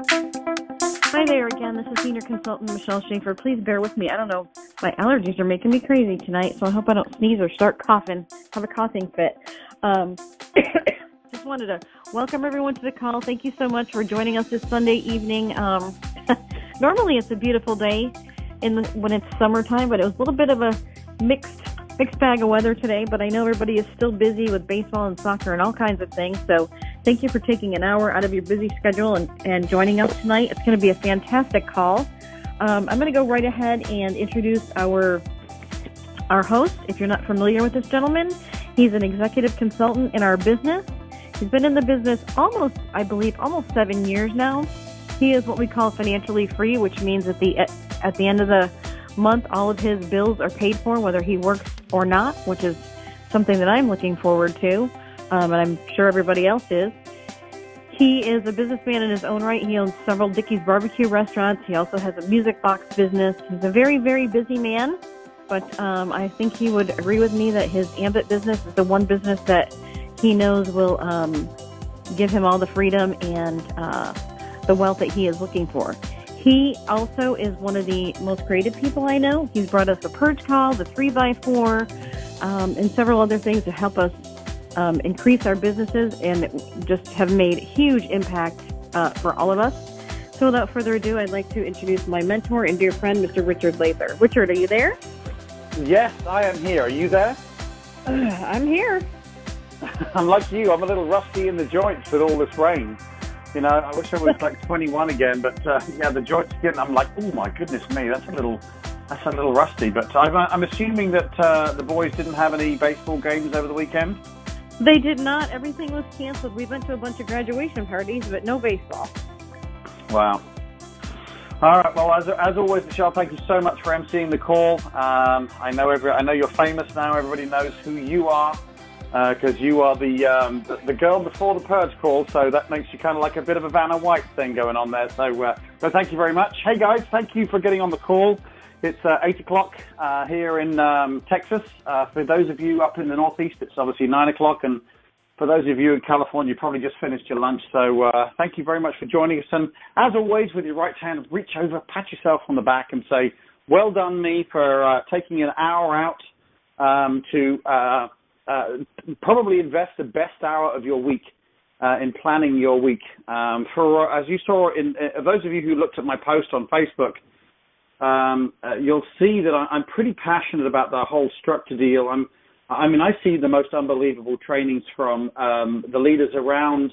Hi there again. This is Senior Consultant Michelle Schaefer. Please bear with me. I don't know. My allergies are making me crazy tonight, so I hope I don't sneeze or start coughing, have a coughing fit. Just wanted to welcome everyone to the call. Thank you so much for joining us this Sunday evening. Normally it's a beautiful day when it's summertime, but it was a little bit of a mixed bag of weather today, but I know everybody is still busy with baseball and soccer and all kinds of things, so thank you for taking an hour out of your busy schedule and joining us tonight. It's going to be a fantastic call. I'm going to go right ahead and introduce our host. If you're not familiar with this gentleman, he's an executive consultant in our business. He's been in the business almost 7 years now. He is what we call financially free, which means at the end of the month, all of his bills are paid for, whether he works or not, which is something that I'm looking forward to, and I'm sure everybody else is. He is a businessman in his own right. He owns several Dickey's barbecue restaurants. He also has a music box business. He's a very, very busy man, but I think he would agree with me that his Ambit business is the one business that he knows will give him all the freedom and the wealth that he is looking for. He also is one of the most creative people I know. He's brought us a Purge call, the 3x4, and several other things to help us increase our businesses and just have made huge impact for all of us. So without further ado, I'd like to introduce my mentor and dear friend, Mr. Richard Laidler. Richard, are you there? Yes, I am here. Are you there? I'm here. I'm like you. I'm a little rusty in the joints with all this rain. You know, I wish I was like 21 again, but yeah, the joints again. I'm like, oh my goodness me, that's a little rusty. But I'm assuming that the boys didn't have any baseball games over the weekend. They did not. Everything was canceled. We went to a bunch of graduation parties, but no baseball. Wow. All right. Well, as always, Michelle, thank you so much for emceeing the call. I know you're famous now. Everybody knows who you are. Because you are the girl before the Purge call, so that makes you kind of like a bit of a Vanna White thing going on there. So thank you very much. Hey guys, thank you for getting on the call. It's 8 o'clock here in Texas. For those of you up in the Northeast, it's obviously 9 o'clock, and for those of you in California, you probably just finished your lunch. So thank you very much for joining us. And as always, with your right hand, reach over, pat yourself on the back, and say, "Well done, me, for taking an hour out to." Probably invest the best hour of your week in planning your week. As you saw, those of you who looked at my post on Facebook, you'll see that I'm pretty passionate about the whole structure deal. I see the most unbelievable trainings from the leaders around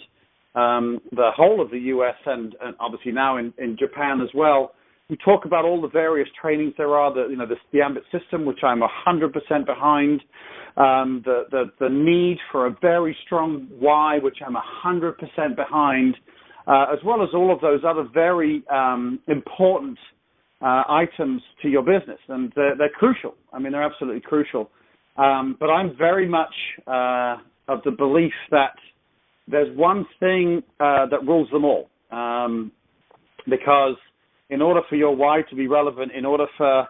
the whole of the U.S. and obviously now in Japan as well. We talk about all the various trainings there are, the Ambit System, which I'm 100% behind, the need for a very strong why, which I'm 100% behind, as well as all of those other very important items to your business. And they're crucial. They're absolutely crucial. But I'm very much of the belief that there's one thing that rules them all, because in order for your why to be relevant, in order for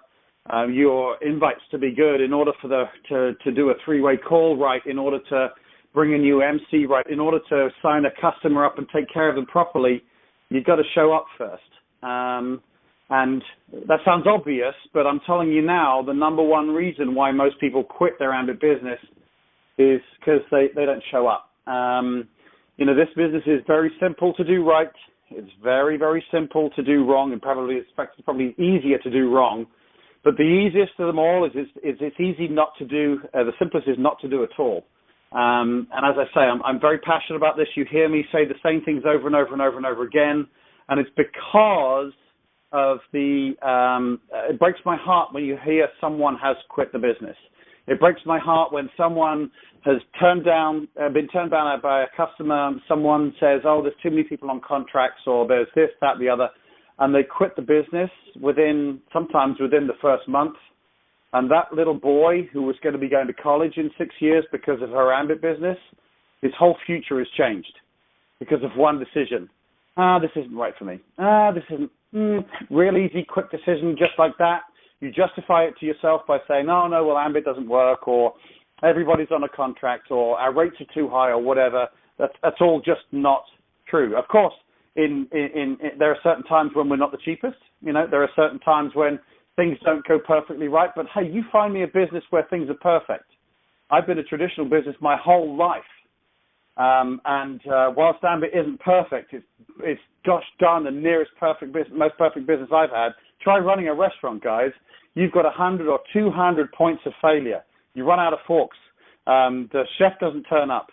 your invites to be good, in order for to do a three-way call right, in order to bring a new MC right, in order to sign a customer up and take care of them properly, you've got to show up first. And that sounds obvious, but I'm telling you now, the number one reason why most people quit their Ambit business is because they don't show up. This business is very simple to do right. It's very, very simple to do wrong, and it's probably easier to do wrong. But the easiest of them all is it's easy not to do. The simplest is not to do at all. And as I say, I'm very passionate about this. You hear me say the same things over and over and over and over again, and it's because of it breaks my heart when you hear someone has quit the business. It breaks my heart when someone has been turned down by a customer. Someone says, "Oh, there's too many people on contracts," or "There's this, that, the other," and they quit the business sometimes within the first month. And that little boy who was going to be going to college in 6 years because of her Ambit business, his whole future has changed because of one decision. This isn't right for me. This isn't real easy, quick decision, just like that. You justify it to yourself by saying, "Oh, no, well, Ambit doesn't work," or "Everybody's on a contract," or "Our rates are too high," or whatever. That's all just not true. Of course, there are certain times when we're not the cheapest. You know, there are certain times when things don't go perfectly right. But hey, you find me a business where things are perfect. I've been a traditional business my whole life. Whilst Ambit isn't perfect, it's gosh darn the nearest perfect business, most perfect business I've had. Try running a restaurant, guys. You've got 100 or 200 points of failure. You run out of forks. The chef doesn't turn up.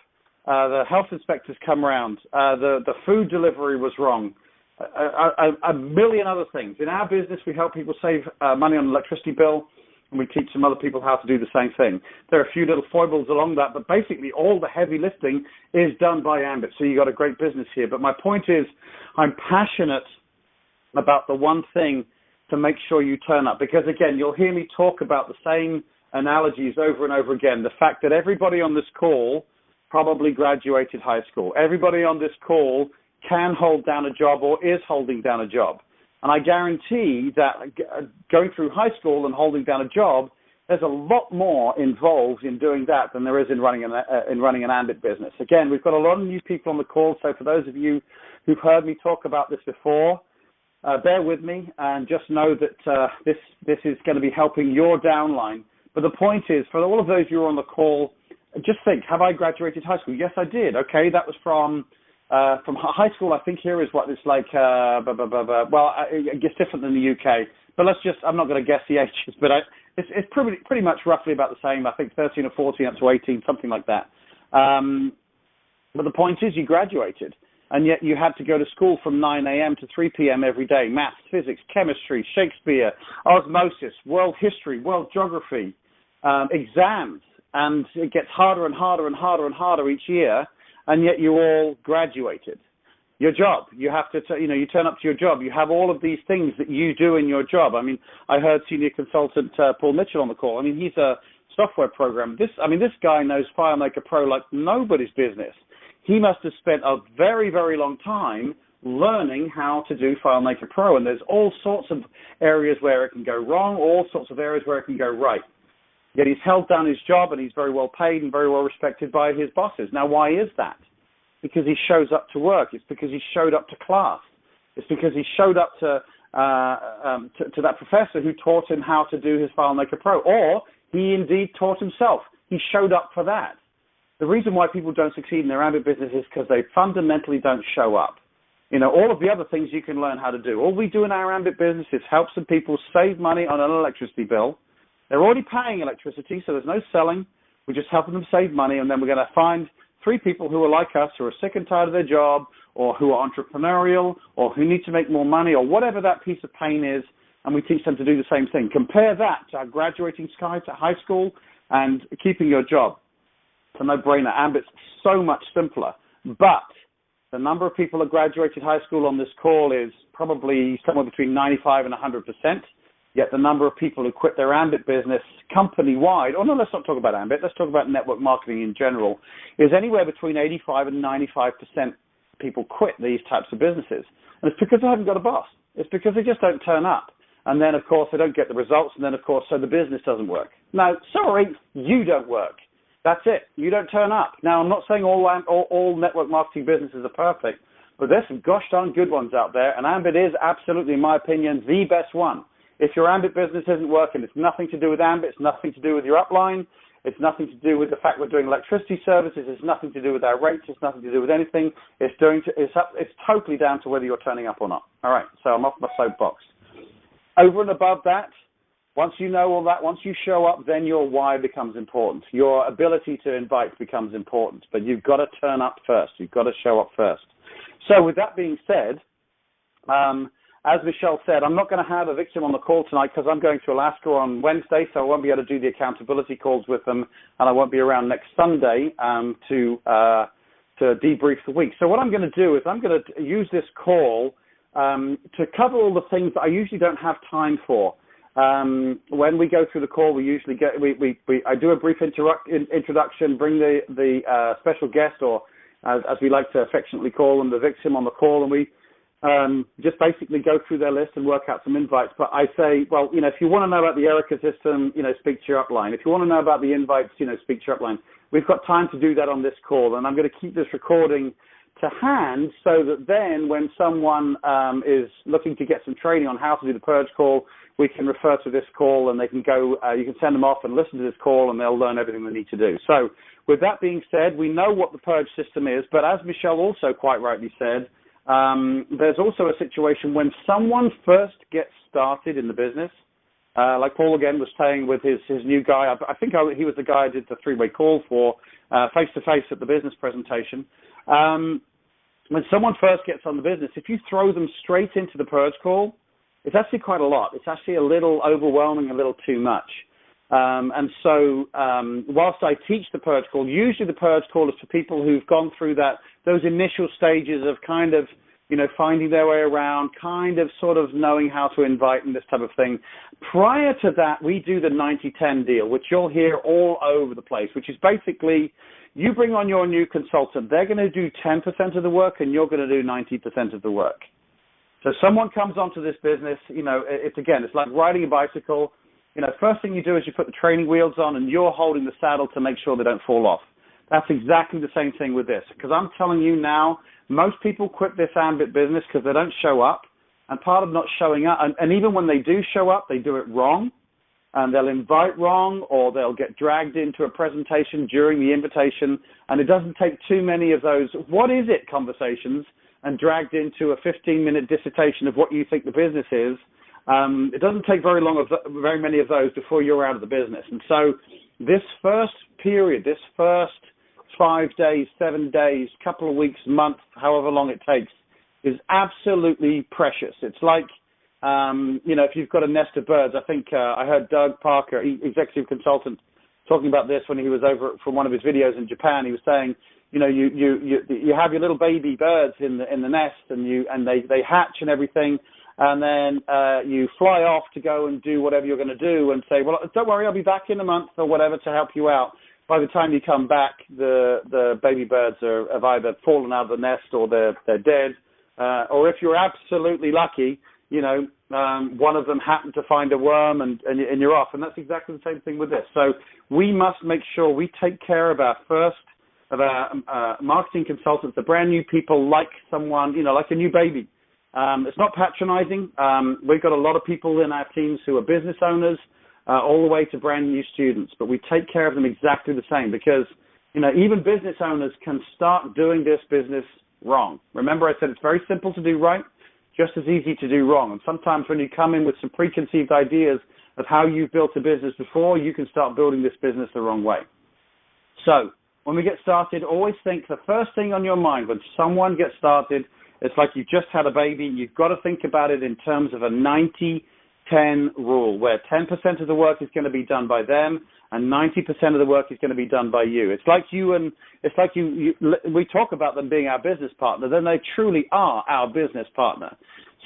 The health inspectors come around. The food delivery was wrong. A million other things. In our business, we help people save money on an electricity bill, and we teach some other people how to do the same thing. There are a few little foibles along that, but basically all the heavy lifting is done by Ambit, so you got a great business here. But my point is, I'm passionate about the one thing to make sure you turn up, because again, you'll hear me talk about the same analogies over and over again. The fact that everybody on this call probably graduated high school. Everybody on this call can hold down a job or is holding down a job. And I guarantee that going through high school and holding down a job, there's a lot more involved in doing that than there is in running an Ambit business. Again, we've got a lot of new people on the call, so for those of you who've heard me talk about this before, bear with me and just know that this is going to be helping your downline. But the point is, for all of those who are on the call, just think, have I graduated high school? Yes, I did. Okay, that was from high school. I think here is what it's like, well, I guess different than the UK. But I'm not going to guess the ages, but it's pretty much roughly about the same. I think 13 or 14 up to 18, something like that. But the point is, you graduated, and yet you had to go to school from 9 a.m. to 3 p.m. every day. Maths, physics, chemistry, Shakespeare, osmosis, world history, world geography, exams. And it gets harder and harder and harder and harder each year, and yet you all graduated. Your job, you have to, you turn up to your job. You have all of these things that you do in your job. I mean, I heard senior consultant Paul Mitchell on the call. I mean, he's a software programmer. This guy knows FileMaker Pro like nobody's business. He must have spent a very, very long time learning how to do FileMaker Pro, and there's all sorts of areas where it can go wrong, all sorts of areas where it can go right. Yet he's held down his job, and he's very well paid and very well respected by his bosses. Now, why is that? Because he shows up to work. It's because he showed up to class. It's because he showed up to that professor who taught him how to do his FileMaker Pro, or he indeed taught himself. He showed up for that. The reason why people don't succeed in their Ambit business is because they fundamentally don't show up. All of the other things you can learn how to do. All we do in our Ambit business is help some people save money on an electricity bill. They're already paying electricity, so there's no selling. We're just helping them save money, and then we're going to find 3 people who are like us, who are sick and tired of their job, or who are entrepreneurial, or who need to make more money, or whatever that piece of pain is, and we teach them to do the same thing. Compare that to our graduating skies at high school and keeping your job. It's a no-brainer. Ambit's so much simpler, but the number of people that graduated high school on this call is probably somewhere between 95 and 100%. Yet the number of people who quit their Ambit business company-wide, oh no, let's not talk about Ambit, let's talk about network marketing in general, is anywhere between 85 and 95% people quit these types of businesses. And it's because they haven't got a boss. It's because they just don't turn up. And then, of course, they don't get the results, and then, of course, so the business doesn't work. Now, sorry, you don't work. That's it. You don't turn up. Now, I'm not saying all network marketing businesses are perfect, but there's some gosh darn good ones out there, and Ambit is absolutely, in my opinion, the best one. If your Ambit business isn't working, it's nothing to do with Ambit. It's nothing to do with your upline. It's nothing to do with the fact we're doing electricity services. It's nothing to do with our rates. It's nothing to do with anything. It's totally down to whether you're turning up or not. All right, so I'm off my soapbox. Over and above that, once you know all that, once you show up, then your why becomes important. Your ability to invite becomes important. But you've got to turn up first. You've got to show up first. So with that being said, as Michelle said, I'm not going to have a victim on the call tonight because I'm going to Alaska on Wednesday, so I won't be able to do the accountability calls with them, and I won't be around next Sunday to debrief the week. So what I'm going to do is I'm going to use this call to cover all the things that I usually don't have time for. When we go through the call, we usually I do a brief introduction, bring the special guest, or as we like to affectionately call them, the victim on the call, and we just basically go through their list and work out some invites. But I say, well, if you want to know about the E.R.I.C.A system, speak to your upline. If you want to know about the invites, speak to your upline. We've got time to do that on this call, and I'm going to keep this recording to hand so that then when someone is looking to get some training on how to do the Purge call, we can refer to this call and they can go, you can send them off and listen to this call and they'll learn everything they need to do. So with that being said, we know what the Purge system is, but as Michelle also quite rightly said, there's also a situation when someone first gets started in the business, like Paul again was saying with his new guy, I think he was the guy I did the three-way call for face-to-face at the business presentation. When someone first gets on the business, if you throw them straight into the Purge call, it's actually quite a lot. It's actually a little overwhelming, a little too much. And so whilst I teach the Purge call, usually the Purge call is for people who've gone through those initial stages of kind of, finding their way around, kind of sort of knowing how to invite and this type of thing. Prior to that, we do the 90-10 deal, which you'll hear all over the place, which is basically you bring on your new consultant. They're going to do 10% of the work and you're going to do 90% of the work. So someone comes onto this business, it's like riding a bicycle. First thing you do is you put the training wheels on and you're holding the saddle to make sure they don't fall off. That's exactly the same thing with this, because I'm telling you now, most people quit this Ambit business because they don't show up, and part of not showing up, and even when they do show up, they do it wrong, and they'll invite wrong, or they'll get dragged into a presentation during the invitation, and it doesn't take too many of those what is it conversations and dragged into a 15-minute dissertation of what you think the business is. It doesn't take very many of those before you're out of the business. And so this first period, this first 5 days, 7 days, couple of weeks, month, however long it takes, is absolutely precious. It's like, if you've got a nest of birds, I think I heard Doug Parker, executive consultant, talking about this when he was over from one of his videos in Japan. He was saying, you have your little baby birds in the nest, and they hatch and everything, and then you fly off to go and do whatever you're going to do, and say, well, don't worry, I'll be back in a month or whatever to help you out. By the time you come back, the baby birds have either fallen out of the nest or they're dead, or if you're absolutely lucky, one of them happened to find a worm and you're off. And that's exactly the same thing with this. So we must make sure we take care of our marketing consultants, the brand new people, like someone, like a new baby. It's not patronizing. We've got a lot of people in our teams who are business owners, all the way to brand new students, but we take care of them exactly the same because, even business owners can start doing this business wrong. Remember I said it's very simple to do right, just as easy to do wrong. And sometimes when you come in with some preconceived ideas of how you've built a business before, you can start building this business the wrong way. So when we get started, always think the first thing on your mind when someone gets started, it's like you just had a baby. You've got to think about it in terms of a 90-10 rule, where 10% of the work is going to be done by them and 90% of the work is going to be done by you. It's like we talk about them being our business partner, then they truly are our business partner.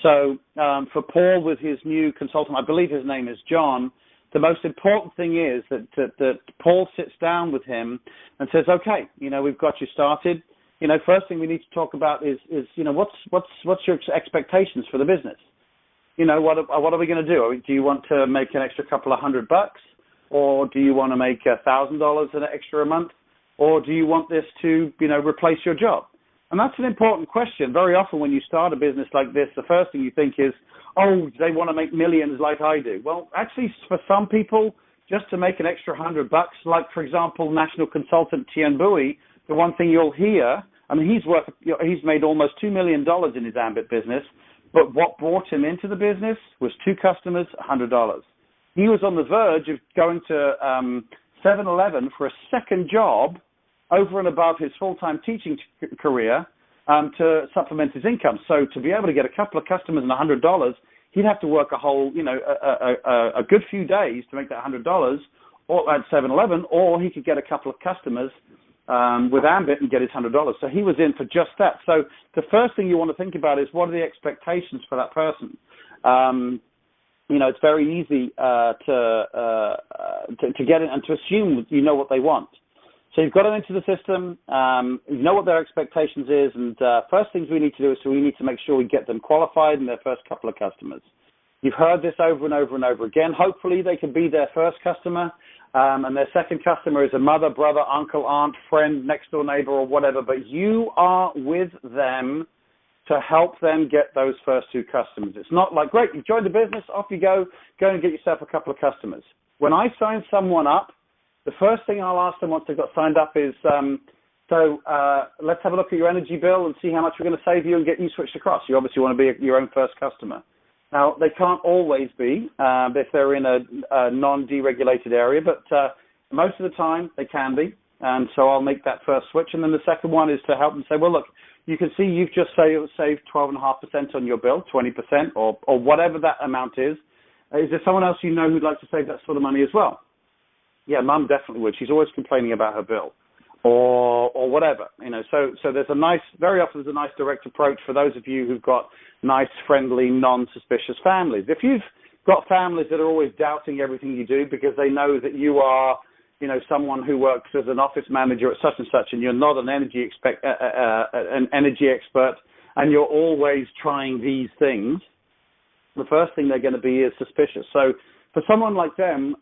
So for Paul with his new consultant, I believe his name is John, the most important thing is that Paul sits down with him and says, okay, we've got you started. First thing we need to talk about is what's your expectations for the business? What are we going to do? Do you want to make an extra couple of $100, or do you want to make $1,000 an extra a month, or do you want this to, replace your job? And that's an important question. Very often when you start a business like this, the first thing you think is, oh, they want to make millions like I do. Well, actually, for some people, just to make an extra $100, like, for example, national consultant Tian Bui, the one thing you'll hear, he's made almost $2 million in his Ambit business, but what brought him into the business was 2 customers, $100. He was on the verge of going to 7-Eleven for a second job over and above his full-time teaching career to supplement his income. So to be able to get a couple of customers and $100, he'd have to work a whole, a good few days to make that $100 or at 7-Eleven, or he could get a couple of customers with Ambit and get his $100. So he was in for just that. So the first thing you want to think about is what are the expectations for that person? It's very easy to get in and to assume what they want. So you've got them into the system, you know what their expectations is, and first things we need to do is we need to make sure we get them qualified in their first couple of customers. You've heard this over and over and over again. Hopefully they can be their first customer. and their second customer is a mother, brother, uncle, aunt, friend, next door neighbor, or whatever, but you are with them to help them get those first two customers. It's not like, great, you joined the business, off you go and get yourself a couple of customers. When I sign someone up, the first thing I'll ask them once they've got signed up is, let's have a look at your energy bill and see how much we're going to save you and get you switched across. You obviously want to be your own first customer. Now, they can't always be if they're in a non-deregulated area, but most of the time they can be. And so I'll make that first switch. And then the second one is to help them say, well, look, you can see you've just saved 12.5% on your bill, 20%, or whatever that amount is. Is there someone else you know who'd like to save that sort of money as well? Yeah, Mum definitely would. She's always complaining about her bill, or whatever. So there's very often there's a nice direct approach for those of you who've got nice, friendly, non-suspicious families. If you've got families that are always doubting everything you do because they know that you are, someone who works as an office manager at such and such, and you're not an energy expert, and you're always trying these things, the first thing they're going to be is suspicious. So for someone like them,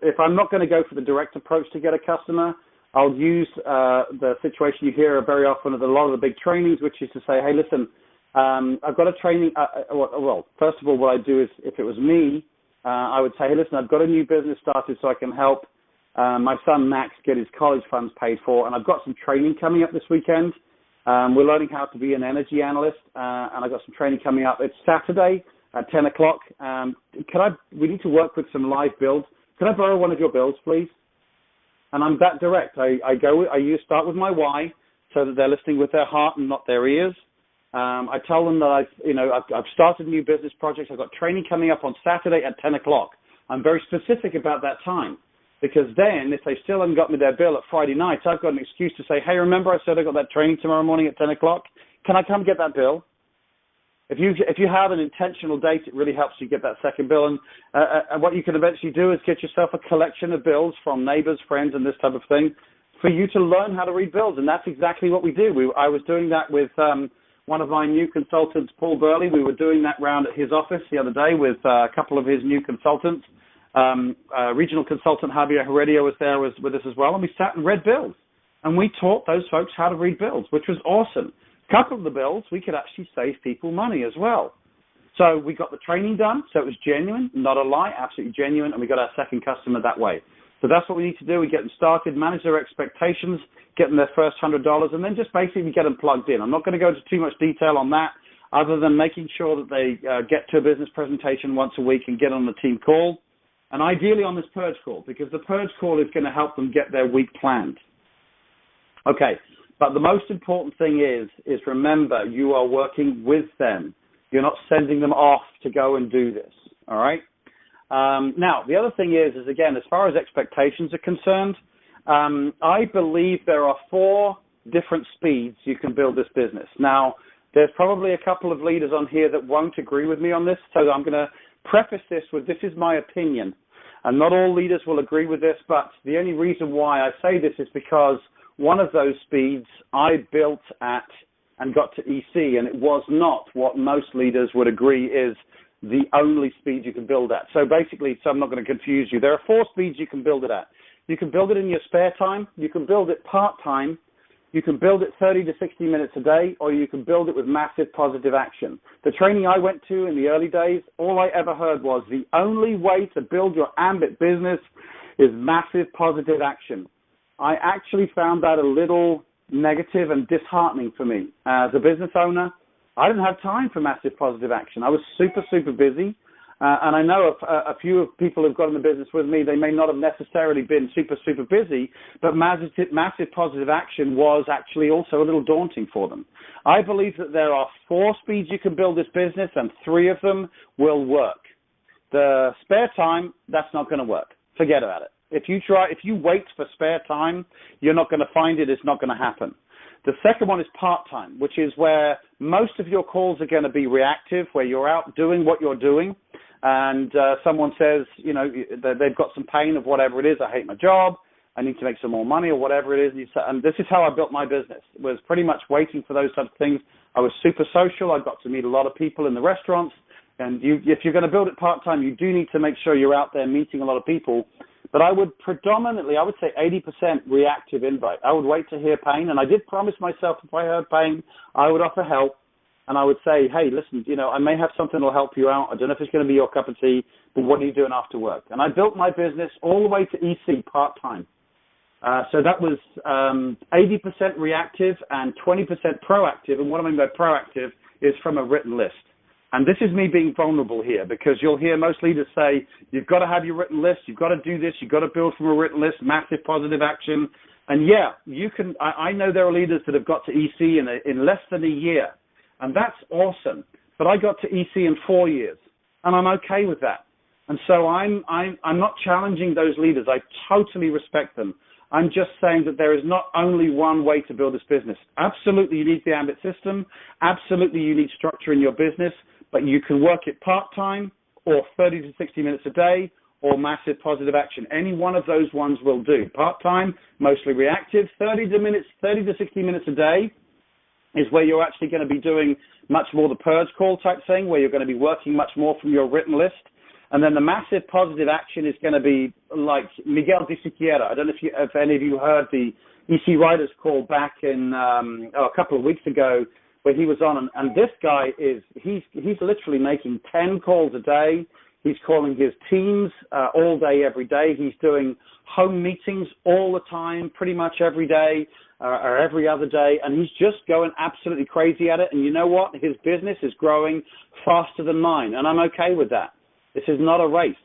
if I'm not going to go for the direct approach to get a customer, I'll use the situation you hear very often at a lot of the big trainings, which is to say, hey, listen, I've got a training. Well, first of all, what I'd do is, if it was me, I would say, hey, listen, I've got a new business started so I can help my son Max get his college funds paid for, and I've got some training coming up this weekend. We're learning how to be an energy analyst, and I've got some training coming up. It's Saturday at 10 o'clock. We need to work with some live builds. Can I borrow one of your builds, please? And I'm that direct. I start with my why so that they're listening with their heart and not their ears. I tell them that I've started new business projects. I've got training coming up on Saturday at 10 o'clock. I'm very specific about that time, because then if they still haven't got me their bill at Friday night, I've got an excuse to say, hey, remember I said I got that training tomorrow morning at 10 o'clock? Can I come get that bill? If you have an intentional date, it really helps you get that second bill. And what you can eventually do is get yourself a collection of bills from neighbors, friends, and this type of thing for you to learn how to read bills. And that's exactly what we do. I was doing that with one of my new consultants, Paul Burley. We were doing that round at his office the other day with a couple of his new consultants. Regional consultant Javier Heredia was there with us as well. And we sat and read bills. And we taught those folks how to read bills, which was awesome. A couple of the bills, we could actually save people money as well. So we got the training done, so it was genuine, not a lie, absolutely genuine, and we got our second customer that way. So that's what we need to do. We get them started, manage their expectations, get them their first $100, and then just basically get them plugged in. I'm not going to go into too much detail on that, other than making sure that they get to a business presentation once a week and get on the team call, and ideally on this Purge call, because the Purge call is going to help them get their week planned. Okay. But the most important thing is remember, you are working with them. You're not sending them off to go and do this, all right? Now, the other thing is again, as far as expectations are concerned, I believe there are 4 different speeds you can build this business. Now, there's probably a couple of leaders on here that won't agree with me on this, so I'm going to preface this with, this is my opinion. And not all leaders will agree with this, but the only reason why I say this is because one of those speeds I built at and got to E.C., and it was not what most leaders would agree is the only speed you can build at. So basically, I'm not going to confuse you. There are 4 speeds you can build it at. You can build it in your spare time. You can build it part-time. You can build it 30 to 60 minutes a day, or you can build it with massive positive action. The training I went to in the early days, all I ever heard was the only way to build your Ambit business is massive positive action. I actually found that a little negative and disheartening for me. As a business owner, I didn't have time for massive positive action. I was super, super busy. And I know a few people who've got in the business with me, they may not have necessarily been super, super busy, but massive positive action was actually also a little daunting for them. I believe that there are 4 speeds you can build this business, and 3 of them will work. The spare time, that's not going to work. Forget about it. If you wait for spare time, you're not going to find it. It's not going to happen. The second one is part-time, which is where most of your calls are going to be reactive, where you're out doing what you're doing, and someone says, they've got some pain of whatever it is. I hate my job. I need to make some more money, or whatever it is. And this is how I built my business. It was pretty much waiting for those types of things. I was super social. I got to meet a lot of people in the restaurants. And if you're going to build it part-time, you do need to make sure you're out there meeting a lot of people, But I would predominantly, I would say 80% reactive invite. I would wait to hear pain, and I did promise myself if I heard pain, I would offer help. And I would say, hey, listen, I may have something that'll help you out. I don't know if it's going to be your cup of tea, but what are you doing after work? And I built my business all the way to EC part-time. So that was 80% reactive and 20% proactive. And what I mean by proactive is from a written list. And this is me being vulnerable here, because you'll hear most leaders say, you've got to have your written list, you've got to do this, you've got to build from a written list, massive positive action. And yeah, you can. I know there are leaders that have got to EC in less than a year. And that's awesome. But I got to EC in 4 years, and I'm okay with that. And so I'm not challenging those leaders. I totally respect them. I'm just saying that there is not only one way to build this business. Absolutely, you need the Ambit system. Absolutely, you need structure in your business. But you can work it part-time, or 30 to 60 minutes a day, or massive positive action. Any one of those ones will do. Part-time, mostly reactive, 30 to 60 minutes a day is where you're actually going to be doing much more the purge call type thing, where you're going to be working much more from your written list. And then the massive positive action is going to be like Miguel de Siqueira. I don't know if any of you heard the EC Writers call back in a couple of weeks ago, where he was on. And this guy he's literally making 10 calls a day. He's calling his teams all day, every day. He's doing home meetings all the time, pretty much every day. Or every other day, and he's just going absolutely crazy at it. And you know what? His business is growing faster than mine, and I'm okay with that. This is not a race,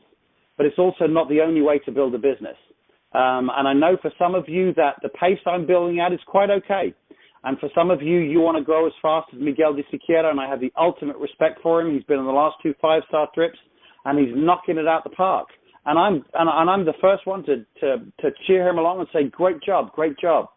but it's also not the only way to build a business. And I know for some of you that the pace I'm building at is quite okay. And for some of you, you want to grow as fast as Miguel de Siqueira, and I have the ultimate respect for him. He's been on the last 2 5-star trips, and he's knocking it out the park. And I'm the first one to cheer him along and say, great job, great job.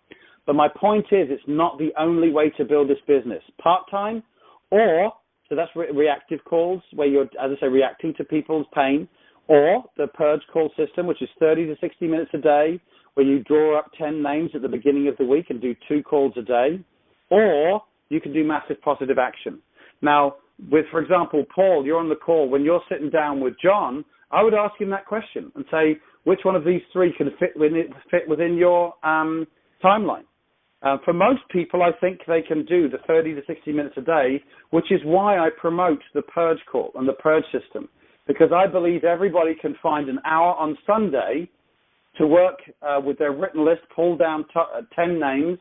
But my point is, it's not the only way to build this business. Part-time, or, so that's reactive calls, where you're, as I say, reacting to people's pain, or the purge call system, which is 30 to 60 minutes a day, where you draw up 10 names at the beginning of the week and do 2 calls a day, or you can do massive positive action. Now, for example, Paul, you're on the call. When you're sitting down with John, I would ask him that question and say, which one of these 3 can fit within your timeline? For most people, I think they can do the 30 to 60 minutes a day, which is why I promote the purge call and the purge system, because I believe everybody can find an hour on Sunday to work with their written list, pull down 10 names,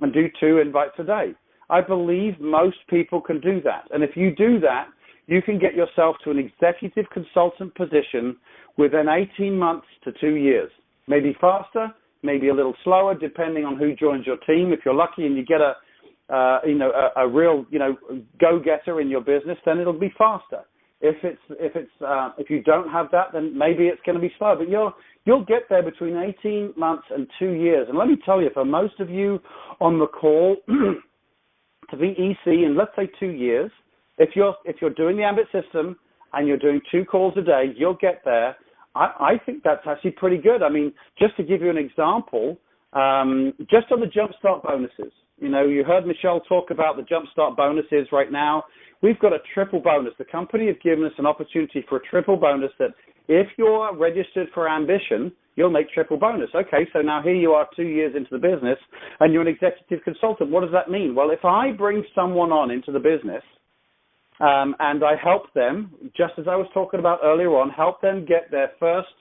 and do 2 invites a day. I believe most people can do that. And if you do that, you can get yourself to an executive consultant position within 18 months to 2 years, maybe faster, maybe a little slower, depending on who joins your team. If you're lucky and you get a real go-getter in your business, then it'll be faster. If you don't have that, then maybe it's going to be slow. But you'll get there between 18 months and 2 years. And let me tell you, for most of you on the call, to be EC in, let's say, 2 years, if you're doing the Ambit system and you're doing 2 calls a day, you'll get there. I think that's actually pretty good. I mean, just to give you an example, just on the jumpstart bonuses, you heard Michelle talk about the jumpstart bonuses right now. We've got a triple bonus. The company has given us an opportunity for a triple bonus that if you're registered for Ambition, you'll make triple bonus. Okay, so now here you are 2 years into the business and you're an executive consultant. What does that mean? Well, if I bring someone on into the business, and I help them, just as I was talking about earlier on, help them get their first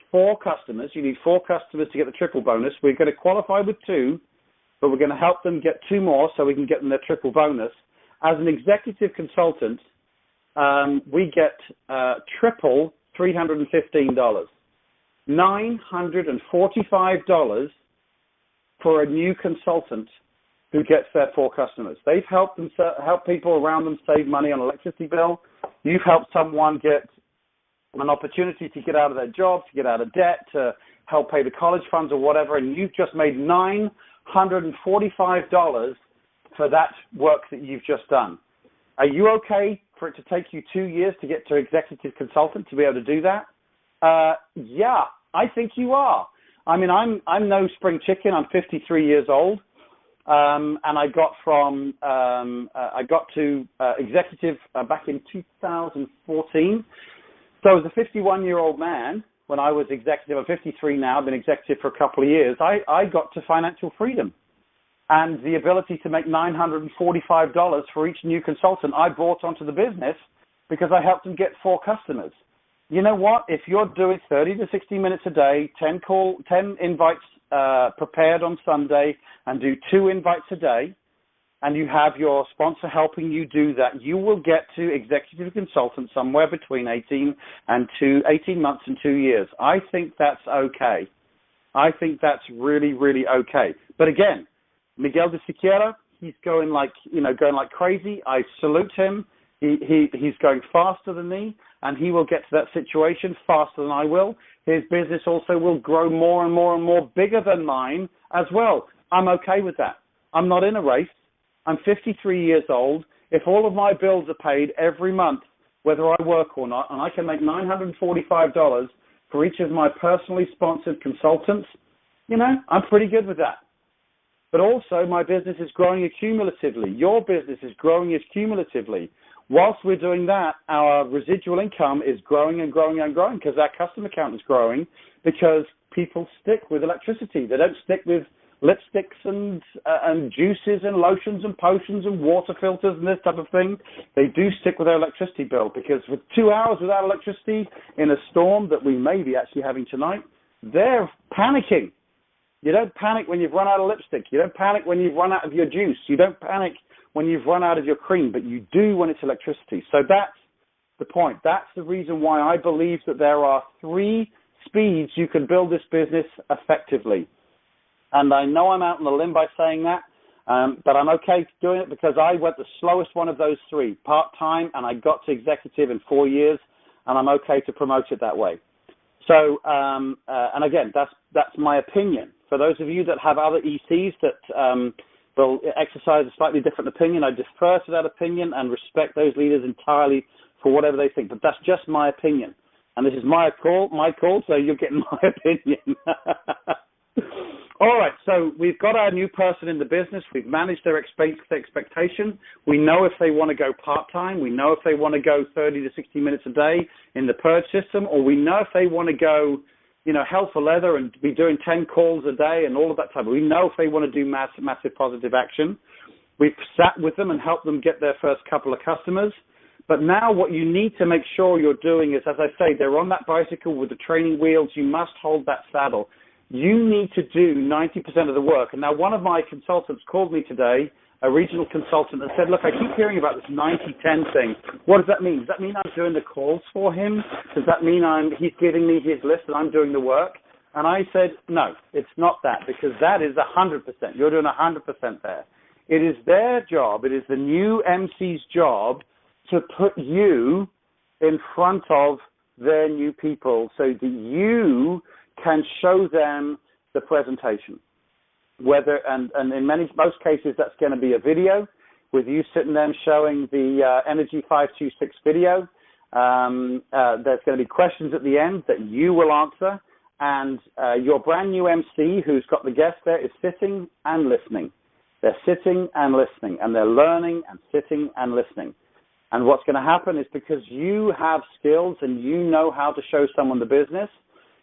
4 customers. You need 4 customers to get the triple bonus. We're going to qualify with 2, but we're going to help them get 2 more so we can get them their triple bonus. As an executive consultant, we get triple $315, $945 for a new consultant who gets their 4 customers. They've helped people around them save money on electricity bill. You've helped someone get an opportunity to get out of their job, to get out of debt, to help pay the college funds or whatever, and you've just made $945 for that work that you've just done. Are you okay for it to take you 2 years to get to executive consultant to be able to do that? Yeah, I think you are. I mean, I'm no spring chicken. I'm 53 years old. And I got to executive back in 2014. So as a 51-year-old man, when I was executive, I'm 53 now, I've been executive for a couple of years, I got to financial freedom and the ability to make $945 for each new consultant I brought onto the business because I helped them get 4 customers. You know what? If you're doing 30 to 60 minutes a day, 10 invites prepared on Sunday, and do 2 invites a day, and you have your sponsor helping you do that, you will get to executive consultant somewhere between 18 months and 2 years. I think that's okay. I think that's really, really okay. But again, Miguel de Siqueira, he's going like crazy. I salute him. He's going faster than me, and he will get to that situation faster than I will. His business also will grow more and more and more bigger than mine as well. I'm okay with that. I'm not in a race. I'm 53 years old. If all of my bills are paid every month, whether I work or not, and I can make $945 for each of my personally sponsored consultants, I'm pretty good with that. But also, my business is growing accumulatively. Your business is growing accumulatively. Whilst we're doing that, our residual income is growing and growing and growing because our customer count is growing because people stick with electricity. They don't stick with lipsticks and juices and lotions and potions and water filters and this type of thing. They do stick with their electricity bill because with 2 hours without electricity in a storm that we may be actually having tonight, they're panicking. You don't panic when you've run out of lipstick. You don't panic when you've run out of your juice. You don't panic when you've run out of your cream, but you do when it's electricity. So that's the point. That's the reason why I believe that there are 3 speeds you can build this business effectively. And I know I'm out on the limb by saying that, but I'm okay doing it because I went the slowest one of those 3, part-time, and I got to executive in 4 years, and I'm okay to promote it that way. So, and again, that's my opinion. For those of you that have other ECs that will exercise a slightly different opinion, I defer to that opinion and respect those leaders entirely for whatever they think. But that's just my opinion. And this is my call, so you're getting my opinion. All right, so we've got our new person in the business. We've managed their expectation. We know if they want to go part-time. We know if they want to go 30 to 60 minutes a day in the Purge system, or we know if they want to go, hell for leather and be doing 10 calls a day and all of that type. We know if they want to do massive positive action. We've sat with them and helped them get their first couple of customers. But now what you need to make sure you're doing is, as I say, they're on that bicycle with the training wheels. You must hold that saddle. You need to do 90% of the work. And now one of my consultants called me today, a regional consultant, and said, look, I keep hearing about this 90-10 thing. What does that mean? Does that mean I'm doing the calls for him? Does that mean he's giving me his list and I'm doing the work? And I said, no, it's not that, because that is 100%. You're doing 100% there. It is their job, it is the new MC's job to put you in front of their new people so that you can show them the presentation. And in most cases, that's going to be a video with you sitting there showing the Energy 526 video. There's going to be questions at the end that you will answer. And your brand new MC who's got the guest there is sitting and listening. They're sitting and listening, and they're learning and sitting and listening. And what's going to happen is because you have skills and you know how to show someone the business,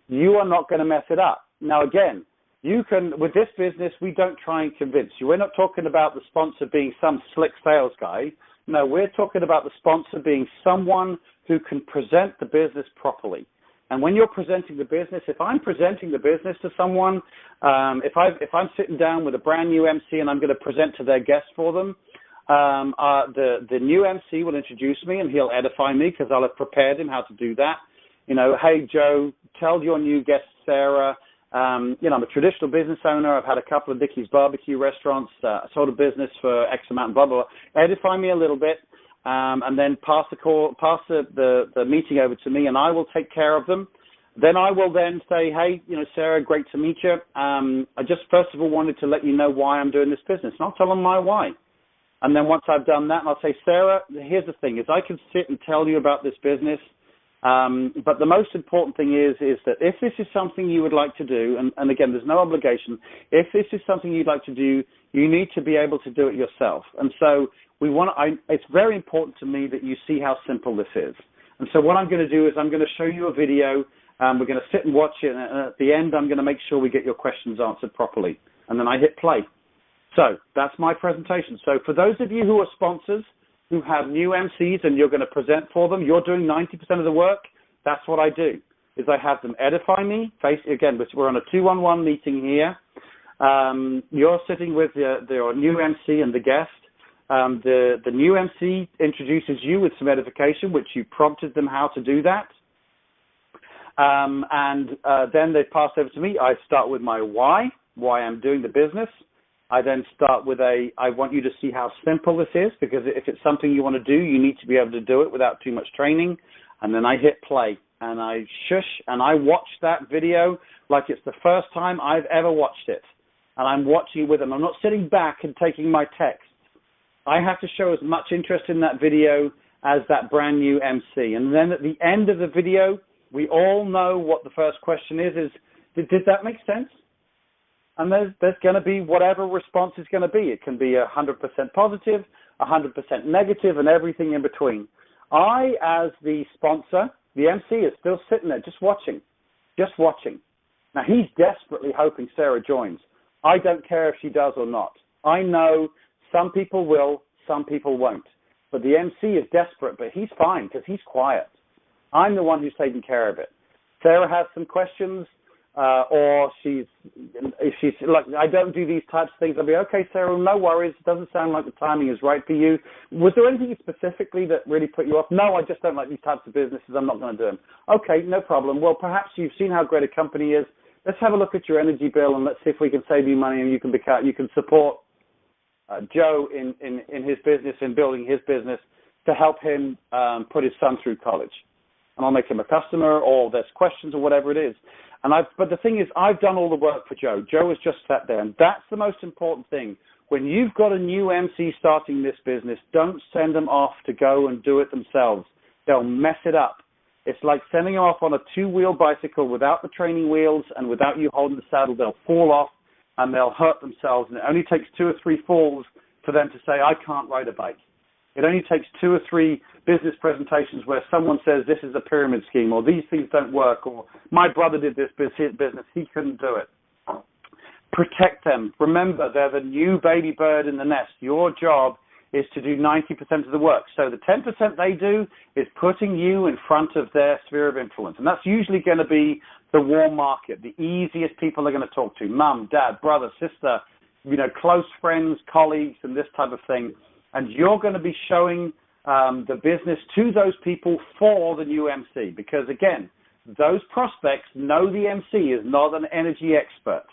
you are not going to mess it up. Now, again, you can, with this business, we don't try and convince you. We're not talking about the sponsor being some slick sales guy. No, we're talking about the sponsor being someone who can present the business properly. And when you're presenting the business, if I'm presenting the business to someone, if I'm sitting down with a brand new MC and I'm going to present to their guests for them, the new MC will introduce me and he'll edify me because I'll have prepared him how to do that. Hey, Joe, tell your new guest, Sarah, I'm a traditional business owner. I've had a couple of Dickie's barbecue restaurants, sold a business for X amount, blah, blah, blah. Edify me a little bit, and then pass the meeting over to me, and I will take care of them. Then I will then say, hey, Sarah, great to meet you. I just first of all wanted to let you know why I'm doing this business, and I'll tell them my why. And then once I've done that, I'll say, Sarah, here's the thing, is I can sit and tell you about this business. But the most important thing is that if this is something you would like to do, and again, there's no obligation, if this is something you'd like to do, you need to be able to do it yourself. And so it's very important to me that you see how simple this is. And so what I'm going to do is I'm going to show you a video We're going to sit and watch it, and at the end, I'm going to make sure we get your questions answered properly. And then I hit play. So that's my presentation. So for those of you who are sponsors, who have new MCs and you're going to present for them, you're doing 90% of the work. That's what I do, is I have them edify me. Again, we're on a 2-on-1 meeting here. You're sitting with your new MC and the guest. The new MC introduces you with some edification, which you prompted them how to do that. Then they pass over to me. I start with my why I'm doing the business. I then start with I want you to see how simple this is, because if it's something you want to do, you need to be able to do it without too much training. And then I hit play, and I shush, and I watch that video like it's the first time I've ever watched it. And I'm watching with them. I'm not sitting back and taking my text. I have to show as much interest in that video as that brand new MC. And then at the end of the video, we all know what the first question is did that make sense? And there's going to be whatever response is going to be. It can be 100% positive, 100% negative, and everything in between. I, as the sponsor, the MC, is still sitting there just watching. Now, he's desperately hoping Sarah joins. I don't care if she does or not. I know some people will, some people won't. But the MC is desperate, but he's fine because he's quiet. I'm the one who's taking care of it. Sarah has some questions. Or if she's like, I don't do these types of things, I'll be, okay, Sarah, no worries. It doesn't sound like the timing is right for you. Was there anything specifically that really put you off? No, I just don't like these types of businesses. I'm not going to do them. Okay, no problem. Well, perhaps you've seen how great a company is. Let's have a look at your energy bill and let's see if we can save you money and you can support Joe in his business, in building his business to help him put his son through college. And I'll make him a customer, or there's questions or whatever it is. But the thing is, I've done all the work for Joe. Joe has just sat there, and that's the most important thing. When you've got a new MC starting this business, don't send them off to go and do it themselves. They'll mess it up. It's like sending them off on a 2-wheel bicycle without the training wheels and without you holding the saddle. They'll fall off, and they'll hurt themselves, and it only takes 2 or 3 falls for them to say, I can't ride a bike. It only takes 2 or 3 business presentations where someone says this is a pyramid scheme, or these things don't work, or my brother did this business, he couldn't do it. Protect them. Remember, they're the new baby bird in the nest. Your job is to do 90% of the work. So the 10% they do is putting you in front of their sphere of influence. And that's usually going to be the warm market, the easiest people they're going to talk to, mum, dad, brother, sister, close friends, colleagues, and this type of thing. And you're going to be showing the business to those people for the new MC. Because, again, those prospects know the MC is not an energy expert,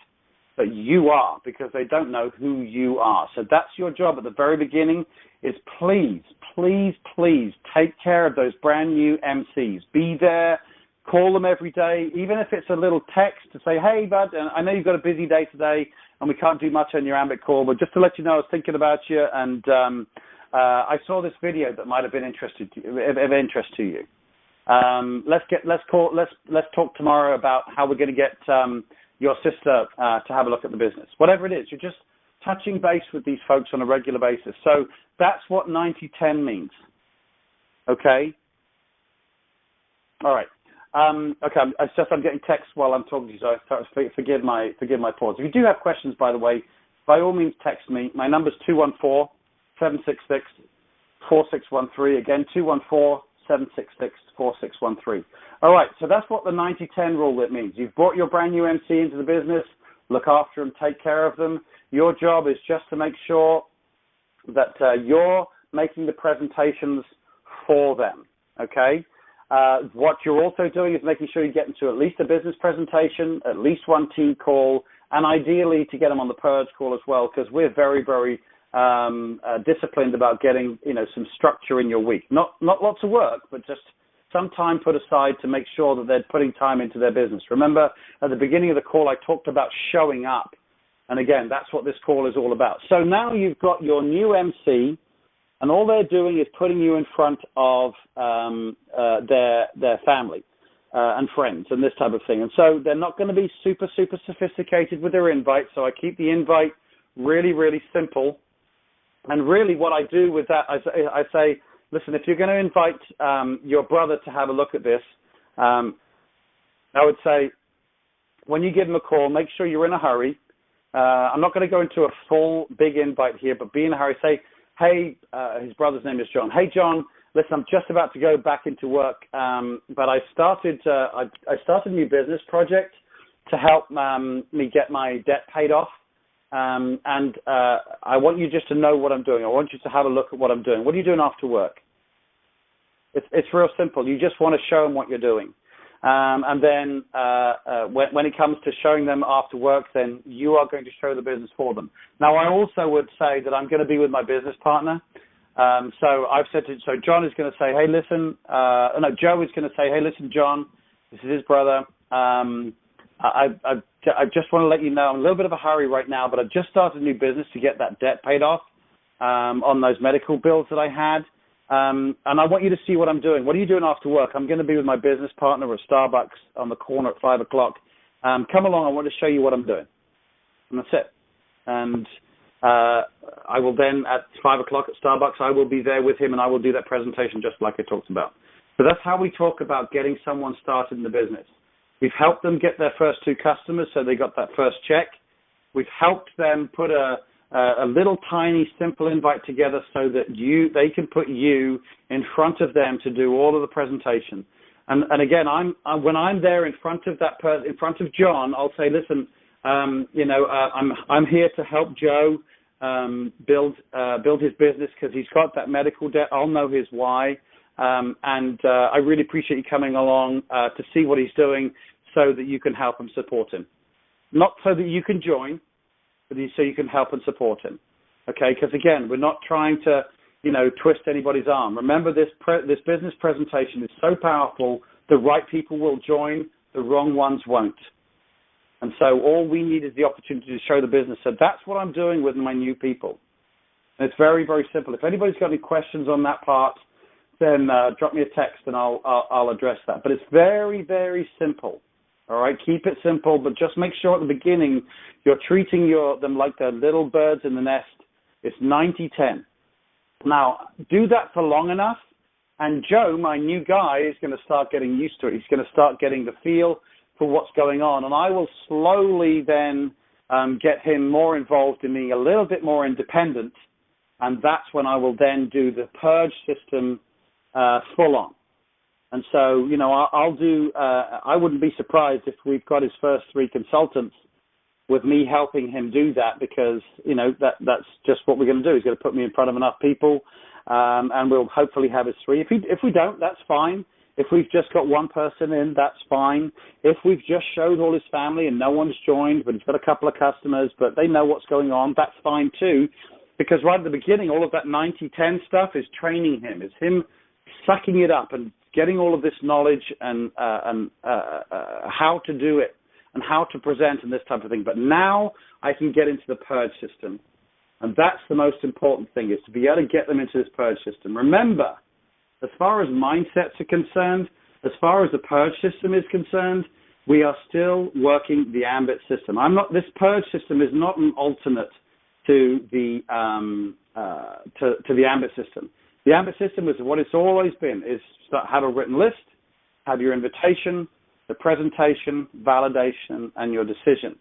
but you are, because they don't know who you are. So that's your job at the very beginning, is please, please, please take care of those brand new MCs. Be there. Call them every day, even if it's a little text to say, hey, bud, I know you've got a busy day today and we can't do much on your Ambit call, but just to let you know, I was thinking about you, and I saw this video that might have been of interest to you. Let's talk tomorrow about how we're going to get your sister to have a look at the business. Whatever it is, you're just touching base with these folks on a regular basis. So that's what 90-10 means. Okay? All right. Okay, I'm getting texts while I'm talking to you, so forgive my pause. If you do have questions, by the way, by all means text me. My number's 214-766-4613. Again, 214-766-4613. All right, so that's what the 90-10 rule it means. You've brought your brand new MC into the business. Look after them, take care of them. Your job is just to make sure that you're making the presentations for them, okay? What you're also doing is making sure you get them to at least a business presentation, at least one team call, and ideally to get them on the Purge call as well, because we're very, very disciplined about getting some structure in your week. Not lots of work, but just some time put aside to make sure that they're putting time into their business. Remember, at the beginning of the call, I talked about showing up. And again, that's what this call is all about. So now you've got your new MC, and all they're doing is putting you in front of their family and friends and this type of thing. And so they're not going to be super, super sophisticated with their invite. So I keep the invite really, really simple. And really what I do with that, I say, listen, if you're going to invite your brother to have a look at this, I would say when you give him a call, make sure you're in a hurry. I'm not going to go into a full big invite here, but be in a hurry. Say, hey, his brother's name is John. Hey, John, listen, I'm just about to go back into work, but I started a new business project to help me get my debt paid off. And I want you just to know what I'm doing. I want you to have a look at what I'm doing. What are you doing after work? It's real simple. You just want to show them what you're doing. And then when it comes to showing them after work, then you are going to show the business for them. Now, I also would say that I'm going to be with my business partner. So I've said so John is going to say, hey, listen, Joe is going to say, hey, listen, John, this is his brother. I just want to let you know I'm in a little bit of a hurry right now, but I've just started a new business to get that debt paid off on those medical bills that I had. And I want you to see what I'm doing. What are you doing after work? I'm going to be with my business partner at Starbucks on the corner at 5 o'clock. Come along. I want to show you what I'm doing. And that's it. And I will then, at 5 o'clock at Starbucks, I will be there with him, and I will do that presentation just like I talked about. So that's how we talk about getting someone started in the business. We've helped them get their first 2 customers, so they got that first check. We've helped them put a little tiny simple invite together so that they can put you in front of them to do all of the presentation. And again, when I'm there in front of that person, in front of John, I'll say, listen, I'm here to help Joe build his business because he's got that medical debt. I'll know his why, and I really appreciate you coming along to see what he's doing so that you can help and support him. Not so that you can join, but so you can help and support him, okay? Because again, we're not trying to, twist anybody's arm. Remember, this business presentation is so powerful. The right people will join, the wrong ones won't. And so all we need is the opportunity to show the business. So that's what I'm doing with my new people. And it's very, very simple. If anybody's got any questions on that part, then drop me a text and I'll address that. But it's very, very simple. All right, keep it simple, but just make sure at the beginning you're treating them like they're little birds in the nest. It's 90-10. Now, do that for long enough, and Joe, my new guy, is going to start getting used to it. He's going to start getting the feel for what's going on, and I will slowly then get him more involved in being a little bit more independent, and that's when I will then do the Purge system full on. And so, I'll do, I wouldn't be surprised if we've got his first 3 consultants with me helping him do that because, that's just what we're going to do. He's going to put me in front of enough people, and we'll hopefully have his 3. If we don't, that's fine. If we've just got 1 person in, that's fine. If we've just showed all his family and no one's joined, but he's got a couple of customers, but they know what's going on, that's fine too. Because right at the beginning, all of that 90-10 stuff is training him. It's him sucking it up and getting all of this knowledge and how to do it and how to present and this type of thing. But now I can get into the Purge system. And that's the most important thing, is to be able to get them into this Purge system. Remember, as far as mindsets are concerned, as far as the Purge system is concerned, we are still working the Ambit system. This Purge system is not an alternate to the Ambit system. The Ambit system is what it's always been, is have a written list, have your invitation, the presentation, validation, and your decision.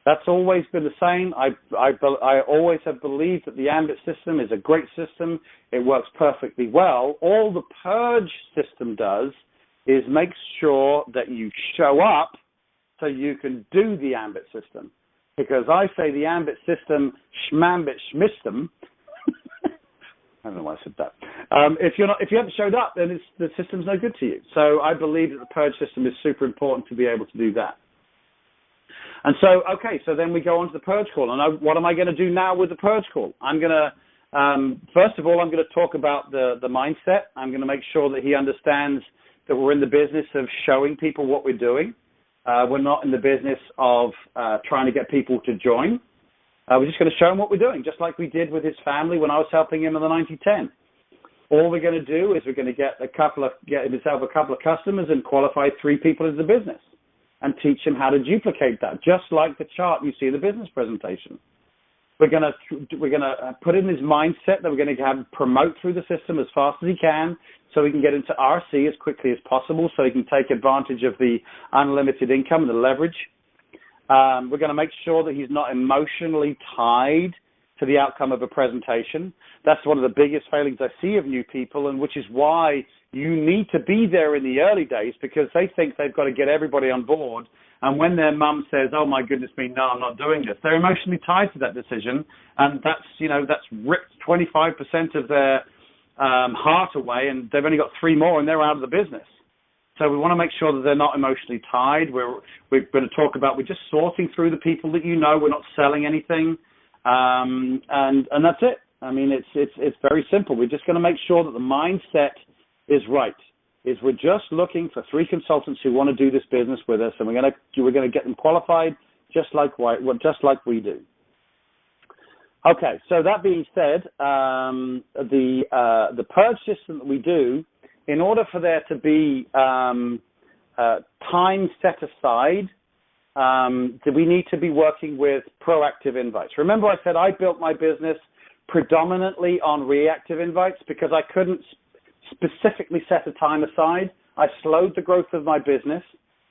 That's always been the same. I always have believed that the Ambit system is a great system. It works perfectly well. All the Purge system does is make sure that you show up so you can do the Ambit system. Because I say the Ambit system, schmambit schmistem. I don't know why I said that. If you haven't showed up, then the system's no good to you. So I believe that the Purge system is super important to be able to do that. And so, okay, so then we go on to the Purge call. And what am I going to do now with the Purge call? I'm going to, first of all, I'm going to talk about the mindset. I'm going to make sure that he understands that we're in the business of showing people what we're doing. We're not in the business of trying to get people to join. We're just going to show him what we're doing, just like we did with his family when I was helping him in the 90-10. All we're going to do is we're going to get himself a couple of customers and qualify 3 people into the business and teach him how to duplicate that, just like the chart you see in the business presentation. We're gonna put in his mindset that we're going to have him promote through the system as fast as he can, so he can get into E.R.I.C.A as quickly as possible, so he can take advantage of the unlimited income and the leverage. We're going to make sure that he's not emotionally tied to the outcome of a presentation. That's one of the biggest failings I see of new people, and which is why you need to be there in the early days, because they think they've got to get everybody on board. And when their mum says, "Oh my goodness me, no, I'm not doing this," they're emotionally tied to that decision, and that's ripped 25% of their heart away, and they've only got 3 more, and they're out of the business. So we want to make sure that they're not emotionally tied. We're going to talk about, we're just sorting through the people that you know. We're not selling anything, and that's it. I mean, it's very simple. We're just going to make sure that the mindset is right. We're just looking for 3 consultants who want to do this business with us, and we're going to get them qualified just like we do. Okay, so that being said, the purge system that we do, in order for there to be time set aside, we need to be working with proactive invites. Remember, I said I built my business predominantly on reactive invites because I couldn't specifically set a time aside. I slowed the growth of my business,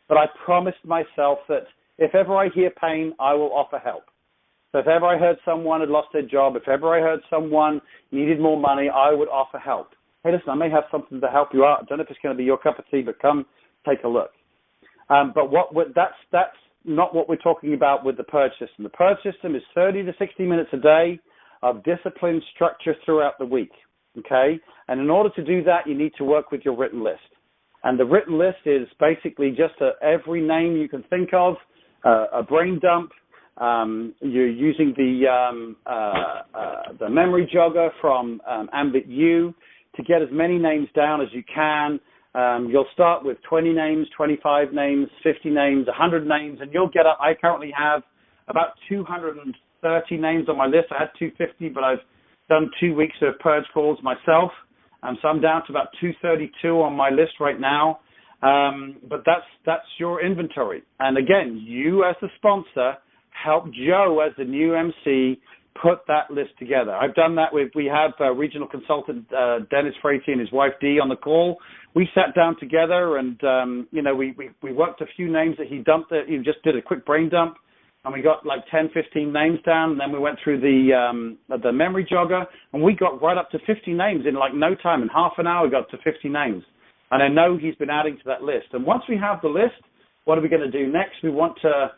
but I promised myself that if ever I hear pain, I will offer help. So if ever I heard someone had lost their job, if ever I heard someone needed more money, I would offer help. Hey, listen, I may have something to help you out. I don't know if it's going to be your cup of tea, but come take a look. But that's not what we're talking about with the purge system. The purge system is 30 to 60 minutes a day of disciplined structure throughout the week. Okay, and in order to do that, you need to work with your written list. And the written list is basically just every name you can think of, a brain dump. You're using the memory jogger from Ambit to get as many names down as you can. You'll start with 20 names, 25 names, 50 names, 100 names, and you'll get up. I currently have about 230 names on my list. I had 250, but I've done 2 weeks of purge calls myself, so I'm down to about 232 on my list right now. But that's your inventory. And again, you as the sponsor help Joe as the new MC put that list together. I've done that we have regional consultant Dennis Freighty and his wife Dee on the call. We sat down together and we worked a few names that he dumped. He just did a quick brain dump. And we got like 10, 15 names down, and then we went through the memory jogger, and we got right up to 50 names in like no time. In half an hour, we got up to 50 names. And I know he's been adding to that list. And once we have the list, what are we going to do next? We want to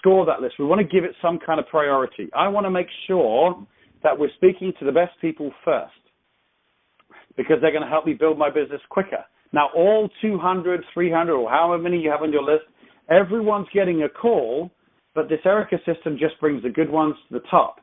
score that list. We want to give it some kind of priority. I want to make sure that we're speaking to the best people first, because they're going to help me build my business quicker. Now, all 200, 300, or however many you have on your list, everyone's getting a call. But this E.R.I.C.A system just brings the good ones to the top.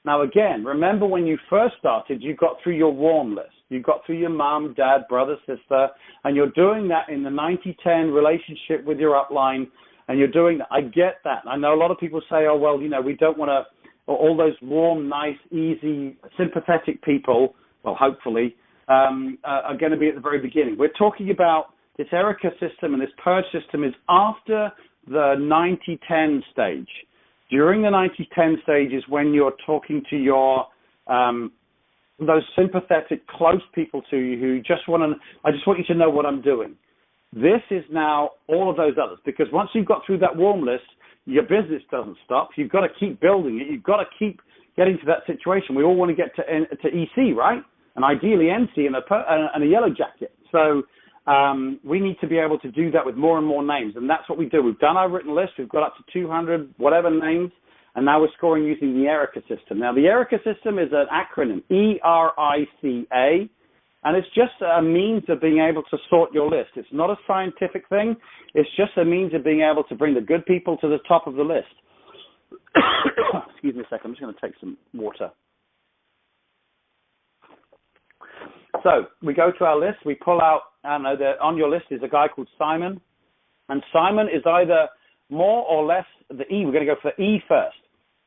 Now, again, remember when you first started, you got through your warm list. You got through your mom, dad, brother, sister, and you're doing that in the 90-10 relationship with your upline, and you're doing that. I get that. I know a lot of people say, oh, well, we don't want to, all those warm, nice, easy, sympathetic people, well, hopefully, are going to be at the very beginning. We're talking about this E.R.I.C.A system, and this purge system is after the 90-10 stage. During the 90-10 stage is when you're talking to your those sympathetic, close people to you who I just want you to know what I'm doing. This is now all of those others, because once you've got through that warm list, your business doesn't stop. You've got to keep building it. You've got to keep getting to that situation. We all want to get to EC, right? And ideally NC and a yellow jacket. So we need to be able to do that with more and more names, and that's what we do. We've done our written list. We've got up to 200 whatever names, and now we're scoring using the E.R.I.C.A system. Now, the E.R.I.C.A system is an acronym, E.R.I.C.A, and it's just a means of being able to sort your list. It's not a scientific thing. It's just a means of being able to bring the good people to the top of the list. Excuse me a second. I'm just going to take some water. So we go to our list. We pull out, on your list is a guy called Simon. And Simon is either more or less the E. We're going to go for E first.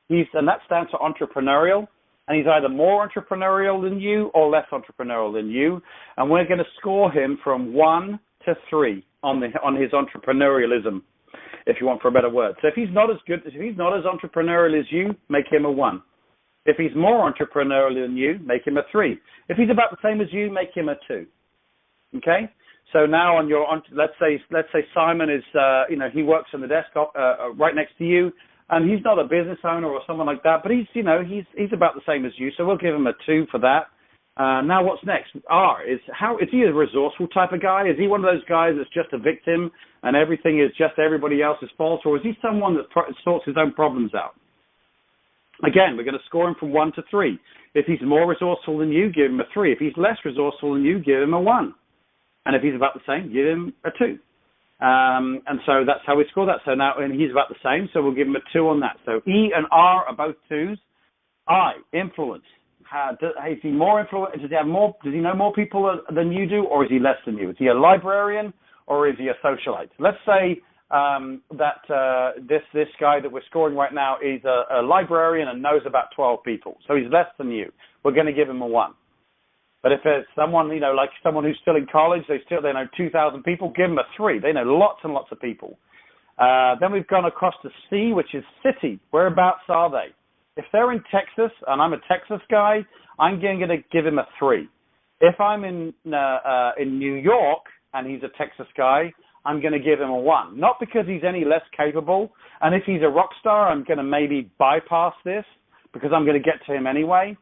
And that stands for entrepreneurial. And he's either more entrepreneurial than you or less entrepreneurial than you. And we're going to score him from 1 to 3 on his entrepreneurialism. if you want for a better word. So if he's not as good, if he's not as entrepreneurial as you, make him a 1. If he's more entrepreneurial than you, make him a 3. If he's about the same as you, make him a 2. Okay? So now let's say Simon is, he works on the desk right next to you, and he's not a business owner or someone like that, but he's about the same as you, so we'll give him a 2 for that. Now what's next? Is he a resourceful type of guy? Is he one of those guys that's just a victim and everything is just everybody else's fault, or is he someone that sorts his own problems out? Again, we're going to score him from 1 to 3. If he's more resourceful than you, give him a 3. If he's less resourceful than you, give him a 1. And if he's about the same, give him a 2. And so that's how we score that. So now, and he's about the same, so we'll give him a 2 on that. So E and R are both 2s. I, influence. Is he more influential? Does he know more people than you do, or is he less than you? Is he a librarian, or is he a socialite? Let's say that this guy that we're scoring right now is a librarian and knows about 12 people, so he's less than you. We're going to give him a 1. But if it's someone, like someone who's still in college, they know 2,000 people, give them a 3. They know lots and lots of people. Then we've gone across to C, which is city. Whereabouts are they? If they're in Texas, and I'm a Texas guy, I'm going to give him a 3. If I'm in New York, and he's a Texas guy, I'm going to give him a 1. Not because he's any less capable, and if he's a rock star, I'm going to maybe bypass this, because I'm going to get to him anyway.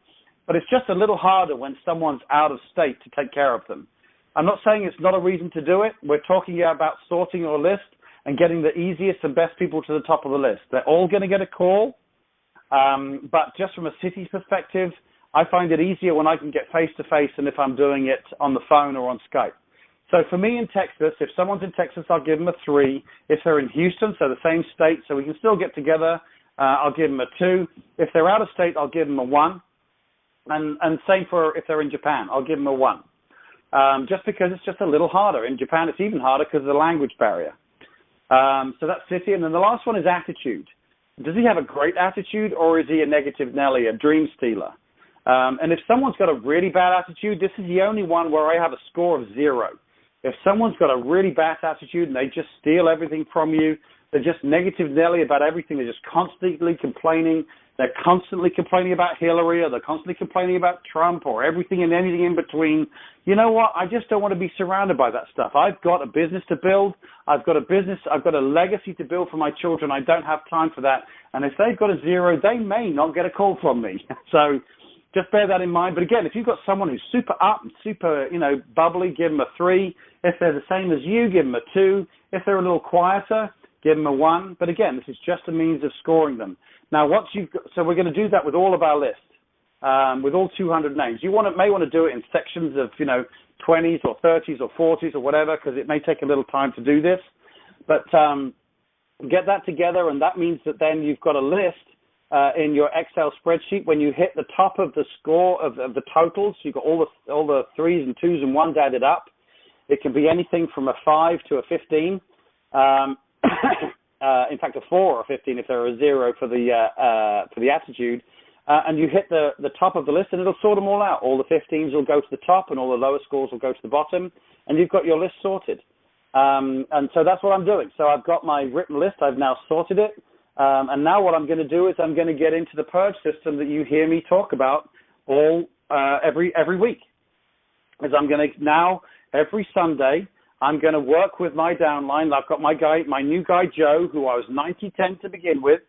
But it's just a little harder when someone's out of state to take care of them. I'm not saying it's not a reason to do it. We're talking about sorting your list and getting the easiest and best people to the top of the list. They're all going to get a call. But just from a city's perspective, I find it easier when I can get face-to-face than if I'm doing it on the phone or on Skype. So for me in Texas, if someone's in Texas, I'll give them a 3. If they're in Houston, so the same state, so we can still get together, I'll give them a 2. If they're out of state, I'll give them a 1. And same for if they're in Japan, I'll give them a 1. Just because it's just a little harder. In Japan, it's even harder because of the language barrier. So that's city. And then the last one is attitude. Does he have a great attitude, or is he a negative Nelly, a dream stealer? And if someone's got a really bad attitude, this is the only one where I have a score of 0. If someone's got a really bad attitude and they just steal everything from you, they're just negative Nelly about everything, they're just constantly complaining, they're constantly complaining about Hillary, or they're constantly complaining about Trump, or everything and anything in between, you know what? I just don't want to be surrounded by that stuff. I've got a business to build. I've got a legacy to build for my children. I don't have time for that. And if they've got a 0, they may not get a call from me. So just bear that in mind. But again, if you've got someone who's super up and super, bubbly, give them a 3. If they're the same as you, give them a 2. If they're a little quieter, give them a 1. But again, this is just a means of scoring them. Now, so we're going to do that with all of our lists, with all 200 names. You may want to do it in sections of, 20s or 30s or 40s or whatever, because it may take a little time to do this. But get that together, and that means that then you've got a list in your Excel spreadsheet. When you hit the top of the score of the totals, you've got all the 3s and 2s and 1s added up. It can be anything from a 5 to a 15. In fact, a 4 or a 15 if they're a 0 for the attitude. And you hit the top of the list, and it'll sort them all out. All the 15s will go to the top, and all the lower scores will go to the bottom, and you've got your list sorted. And so that's what I'm doing. So I've got my written list. I've now sorted it. And now what I'm going to do is I'm going to get into the Purge system that you hear me talk about every week. Is I'm going to now, every Sunday, I'm going to work with my downline. I've got my new guy, Joe, who I was 90-10 to begin with,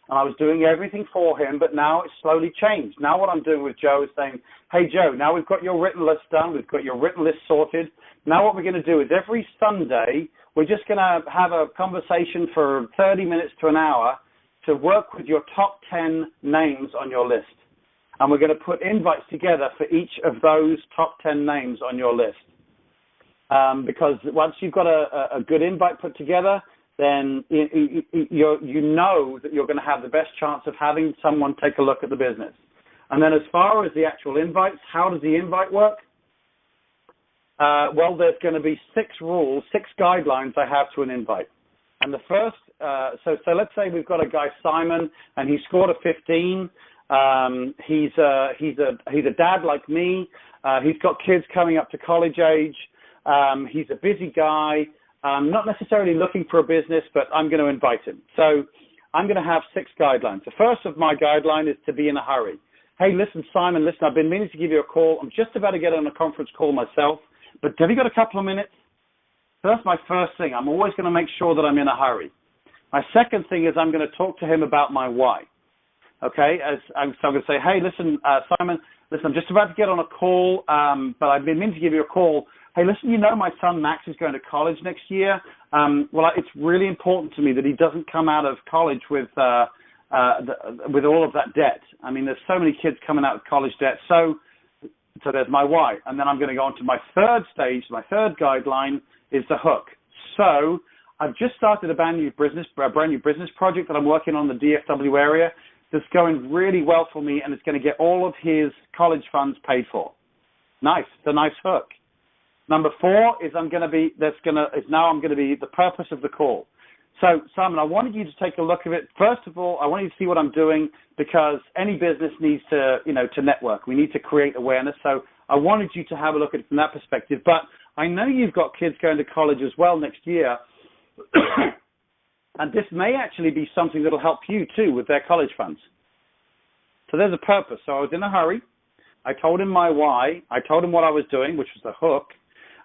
and I was doing everything for him, but now it's slowly changed. Now what I'm doing with Joe is saying, hey, Joe, now we've got your written list done. We've got your written list sorted. Now what we're going to do is every Sunday, we're just going to have a conversation for 30 minutes to an hour to work with your top 10 names on your list. And we're going to put invites together for each of those top 10 names on your list. Because once you've got a good invite put together, then you know that you're going to have the best chance of having someone take a look at the business. And then as far as the actual invites, how does the invite work? Well, there's going to be 6 rules, 6 guidelines I have to an invite. And the first, so let's say we've got a guy, Simon, and he scored a 15. He's a dad like me. He's got kids coming up to college age. He's a busy guy. not necessarily looking for a business, but I'm going to invite him. So I'm going to have 6 guidelines. The first of my guideline is to be in a hurry. Hey, listen, Simon, listen, I've been meaning to give you a call. I'm just about to get on a conference call myself, but have you got a couple of minutes? So that's my first thing. I'm always going to make sure that I'm in a hurry. My second thing is I'm going to talk to him about my why. Okay, so I'm going to say, hey, listen, Simon, listen, I'm just about to get on a call, but I've been meaning to give you a call. Hey, listen, you know my son Max is going to college next year. Well, it's really important to me that he doesn't come out of college with all of that debt. I mean, there's so many kids coming out with college debt. So there's my why. And then I'm going to go on to my third stage. My third guideline is the hook. So I've just started a brand new business project that I'm working on in the DFW area that's going really well for me, and it's going to get all of his college funds paid for. Nice. It's a nice hook. Number 4 is I'm going to be the purpose of the call. So, Simon, I wanted you to take a look at it. First of all, I want you to see what I'm doing, because any business needs to network. We need to create awareness. So I wanted you to have a look at it from that perspective. But I know you've got kids going to college as well next year. And this may actually be something that will help you too with their college funds. So there's a purpose. So I was in a hurry. I told him my why. I told him what I was doing, which was the hook.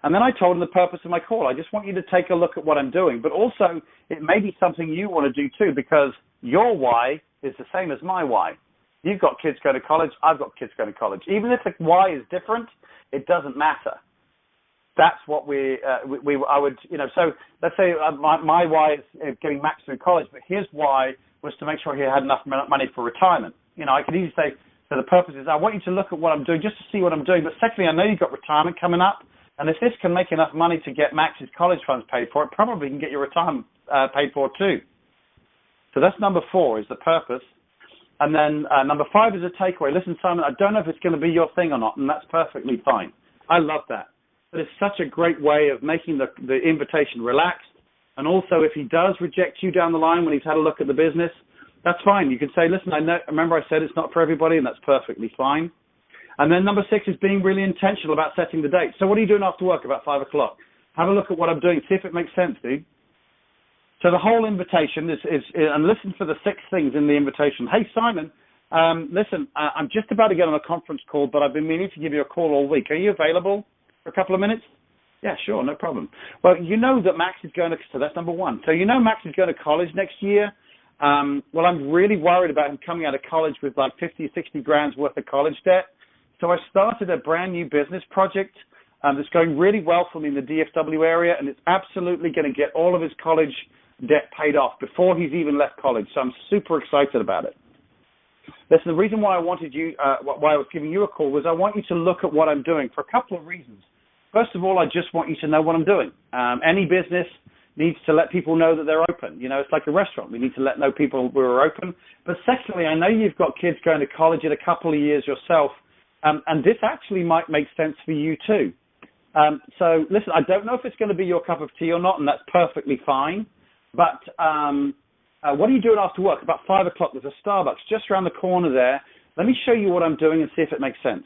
And then I told him the purpose of my call. I just want you to take a look at what I'm doing. But also, it may be something you want to do too, because your why is the same as my why. You've got kids going to college. I've got kids going to college. Even if the why is different, it doesn't matter. That's what I would, so let's say my why is getting Max through college, but his why was to make sure he had enough money for retirement. I could easily say, so the purpose is I want you to look at what I'm doing, just to see what I'm doing. But secondly, I know you've got retirement coming up, and if this can make enough money to get Max's college funds paid for, it probably can get your retirement paid for too. So that's number 4 is the purpose. And then number 5 is a takeaway. Listen, Simon, I don't know if it's going to be your thing or not, and that's perfectly fine. I love that. But it's such a great way of making the invitation relaxed. And also, if he does reject you down the line when he's had a look at the business, that's fine. You can say, listen, remember I said it's not for everybody, and that's perfectly fine. And then number 6 is being really intentional about setting the date. So what are you doing after work about 5 o'clock? Have a look at what I'm doing. See if it makes sense, dude. So the whole invitation is and listen for the 6 things in the invitation. Hey, Simon, listen, I'm just about to get on a conference call, but I've been meaning to give you a call all week. Are you available for a couple of minutes? Yeah, sure, no problem. Well, you know that Max is going to, so that's number 1. So you know Max is going to college next year. Well, I'm really worried about him coming out of college with like 50, 60 grand's worth of college debt. So I started a brand new business project that's going really well for me in the DFW area, and it's absolutely going to get all of his college debt paid off before he's even left college. So I'm super excited about it. Listen, the reason why I wanted you, why I was giving you a call was I want you to look at what I'm doing for a couple of reasons. First of all, I just want you to know what I'm doing. Any business needs to let people know that they're open. It's like a restaurant. We need to let know people we're open. But secondly, I know you've got kids going to college in a couple of years yourself, and this actually might make sense for you too. So listen, I don't know if it's going to be your cup of tea or not, and that's perfectly fine. But what are you doing after work? About 5 o'clock, there's a Starbucks just around the corner there. Let me show you what I'm doing and see if it makes sense.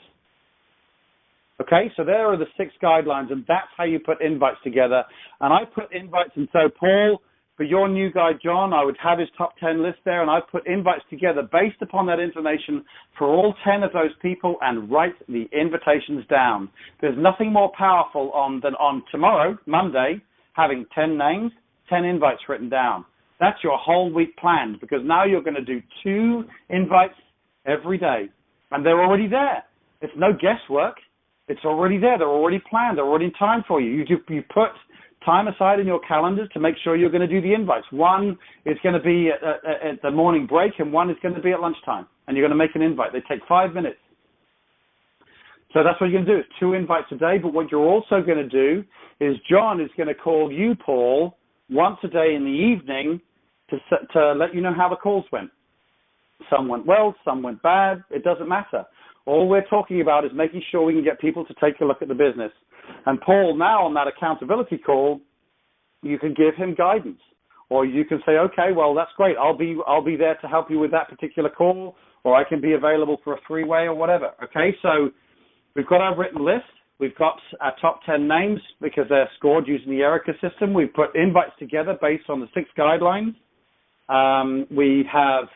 Okay, so there are the 6 guidelines, and that's how you put invites together. And I put invites, and so Paul, for your new guy, John, I would have his top 10 list there, and I put invites together based upon that information for all 10 of those people and write the invitations down. There's nothing more powerful than on tomorrow, Monday, having 10 names, 10 invites written down. That's your whole week planned, because now you're going to do 2 invites every day, and they're already there. It's no guesswork. It's already there. They're already planned. They're already in time for you. You put time aside in your calendar to make sure you're going to do the invites. One is going to be at the morning break, and one is going to be at lunchtime, and you're going to make an invite. They take 5 minutes. So that's what you're going to do. It's 2 invites a day, but what you're also going to do is John is going to call you, Paul, once a day in the evening to let you know how the calls went. Some went well, some went bad. It doesn't matter. All we're talking about is making sure we can get people to take a look at the business. And Paul, now on that accountability call, you can give him guidance. Or you can say, okay, well, that's great. I'll be there to help you with that particular call, or I can be available for a 3-way or whatever. Okay, so we've got our written list. We've got our top 10 names because they're scored using the E.R.I.C.A system. We've put invites together based on the 6 guidelines. We have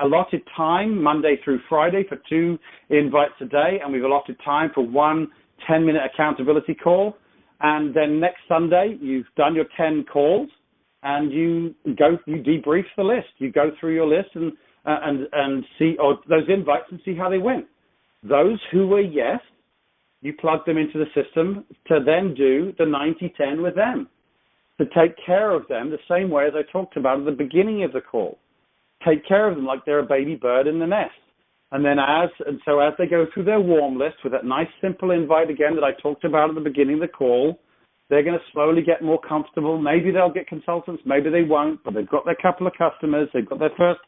allotted time Monday through Friday for 2 invites a day, and we've allotted time for 1 10-minute accountability call. And then next Sunday, you've done your 10 calls, and you debrief the list. You go through your list and see those invites and see how they went. Those who were yes, you plug them into the system to then do the 90-10 with them, to take care of them the same way as I talked about at the beginning of the call. Take care of them like they're a baby bird in the nest. And then as they go through their warm list with that nice simple invite again that I talked about at the beginning of the call, they're going to slowly get more comfortable. Maybe they'll get consultants, maybe they won't, but they've got their couple of customers, they've got their first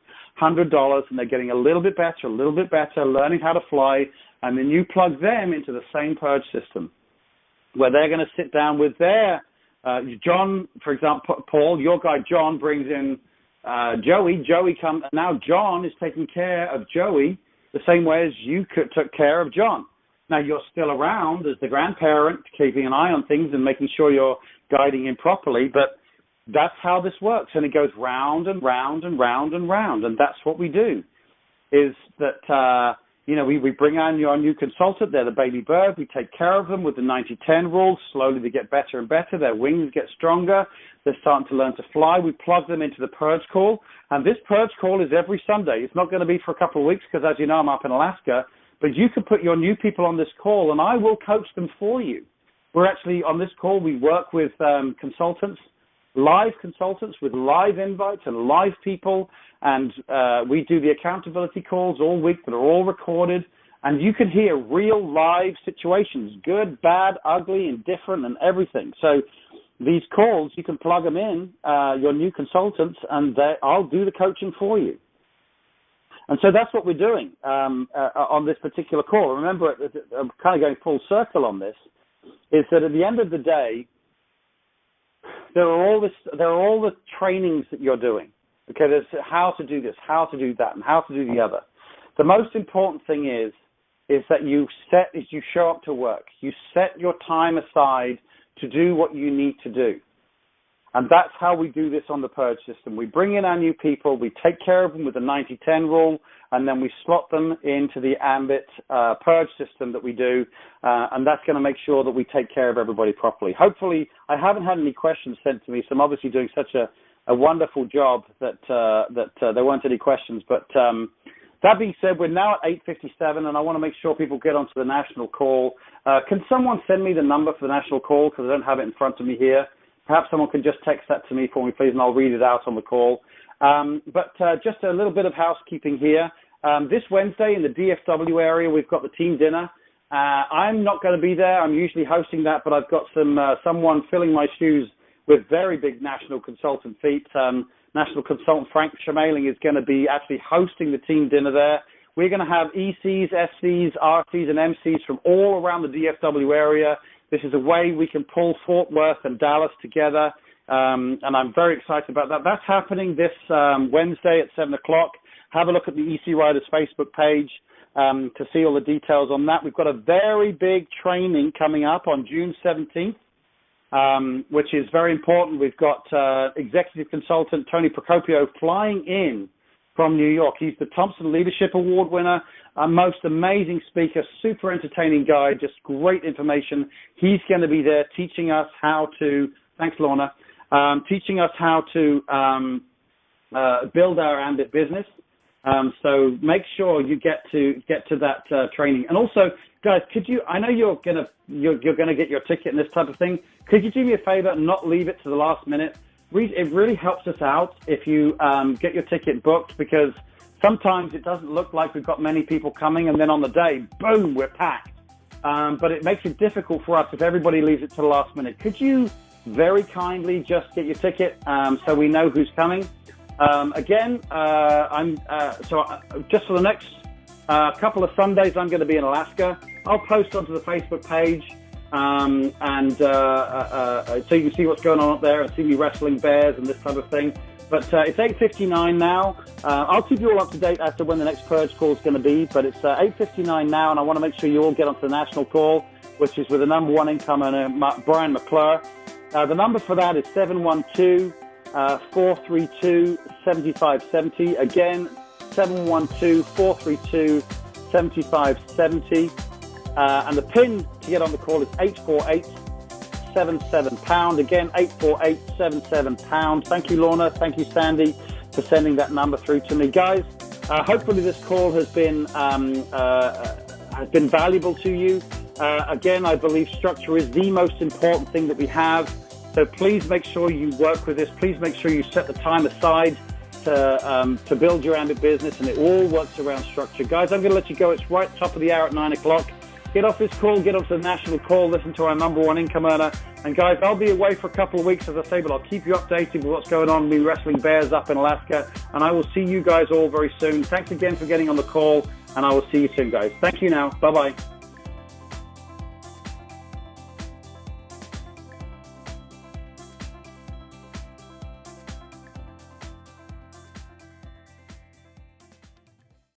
$100, and they're getting a little bit better, learning how to fly, and then you plug them into the same Purge system where they're going to sit down with their John, for example, Paul, your guy John brings in Joey. Joey comes, and now John is taking care of Joey the same way as you took care of John. Now, you're still around as the grandparent, keeping an eye on things and making sure you're guiding him properly, but that's how this works, and it goes round and round and round and round, and that's what we do, is that, we bring on your new consultant, they're the baby bird, we take care of them with the 90-10 rule, slowly they get better and better, their wings get stronger, they're starting to learn to fly, we plug them into the Purge call, and this Purge call is every Sunday. It's not going to be for a couple of weeks because, as you know, I'm up in Alaska, but you can put your new people on this call, and I will coach them for you. We're actually, on this call, we work with consultants, live consultants with live invites and live people, and we do the accountability calls all week that are all recorded, and you can hear real live situations, good, bad, ugly, indifferent, and everything. So these calls, you can plug them in, your new consultants, and I'll do the coaching for you. And so that's what we're doing on this particular call. Remember, I'm kind of going full circle on this, is that at the end of the day, there are all the trainings that you're doing. Okay, there's how to do this, how to do that, and how to do the other. The most important thing is that you show up to work. You set your time aside to do what you need to do. And that's how we do this on the Purge system. We bring in our new people, we take care of them with the 90-10 rule, and then we slot them into the Ambit Purge system that we do, and that's going to make sure that we take care of everybody properly. Hopefully, I haven't had any questions sent to me, so I'm obviously doing such a wonderful job that there weren't any questions. But that being said, we're now at 8:57, and I want to make sure people get onto the national call. Can someone send me the number for the national call, because I don't have it in front of me here? Perhaps someone can just text that to me for me, please, and I'll read it out on the call. But just a little bit of housekeeping here. This Wednesday in the DFW area, we've got the team dinner. I'm not going to be there. I'm usually hosting that, but I've got someone filling my shoes with very big national consultant feet. National consultant Frank Schmaling is going to be actually hosting the team dinner there. We're going to have ECs, SCs, RCs, and MCs from all around the DFW area. This is a way we can pull Fort Worth and Dallas together, and I'm very excited about that. That's happening this Wednesday at 7 o'clock. Have a look at the EC Riders Facebook page to see all the details on that. We've got a very big training coming up on June 17th, which is very important. We've got executive consultant Tony Procopio flying in from New York. He's the Thompson Leadership Award winner, a most amazing speaker, super entertaining guy, just great information. He's going to be there teaching us how to, thanks Lorna, teaching us how to build our Ambit business. So make sure you get to that training. And also, guys, could you? I know you're gonna get your ticket and this type of thing. Could you do me a favor and not leave it to the last minute? It really helps us out if you get your ticket booked, because sometimes it doesn't look like we've got many people coming, and then on the day, boom, we're packed. But it makes it difficult for us if everybody leaves it to the last minute. Could you very kindly just get your ticket so we know who's coming? Again, just for the next couple of Sundays, I'm going to be in Alaska. I'll post onto the Facebook page so you can see what's going on up there and see me wrestling bears and this type of thing. But it's 8:59 now. I'll keep you all up to date as to when the next Purge call is going to be. But it's 8:59 now, and I want to make sure you all get onto the national call, which is with the number one income earner, Brian McClure. The number for that is 712-432-7570. Again, 712-432-7570. And the PIN to get on the call is 848-77#. Again, 848-77#. Thank you, Lorna. Thank you, Sandy, for sending that number through to me. Guys, hopefully this call has been valuable to you. Again, I believe structure is the most important thing that we have. So please make sure you work with this. Please make sure you set the time aside to build your Ambit business, and it all works around structure. Guys, I'm going to let you go. It's right top of the hour at 9 o'clock. Get off this call, get off the national call, listen to our number one income earner. And guys, I'll be away for a couple of weeks, as I say, but I'll keep you updated with what's going on. We're wrestling bears up in Alaska, and I will see you guys all very soon. Thanks again for getting on the call, and I will see you soon, guys. Thank you now. Bye-bye.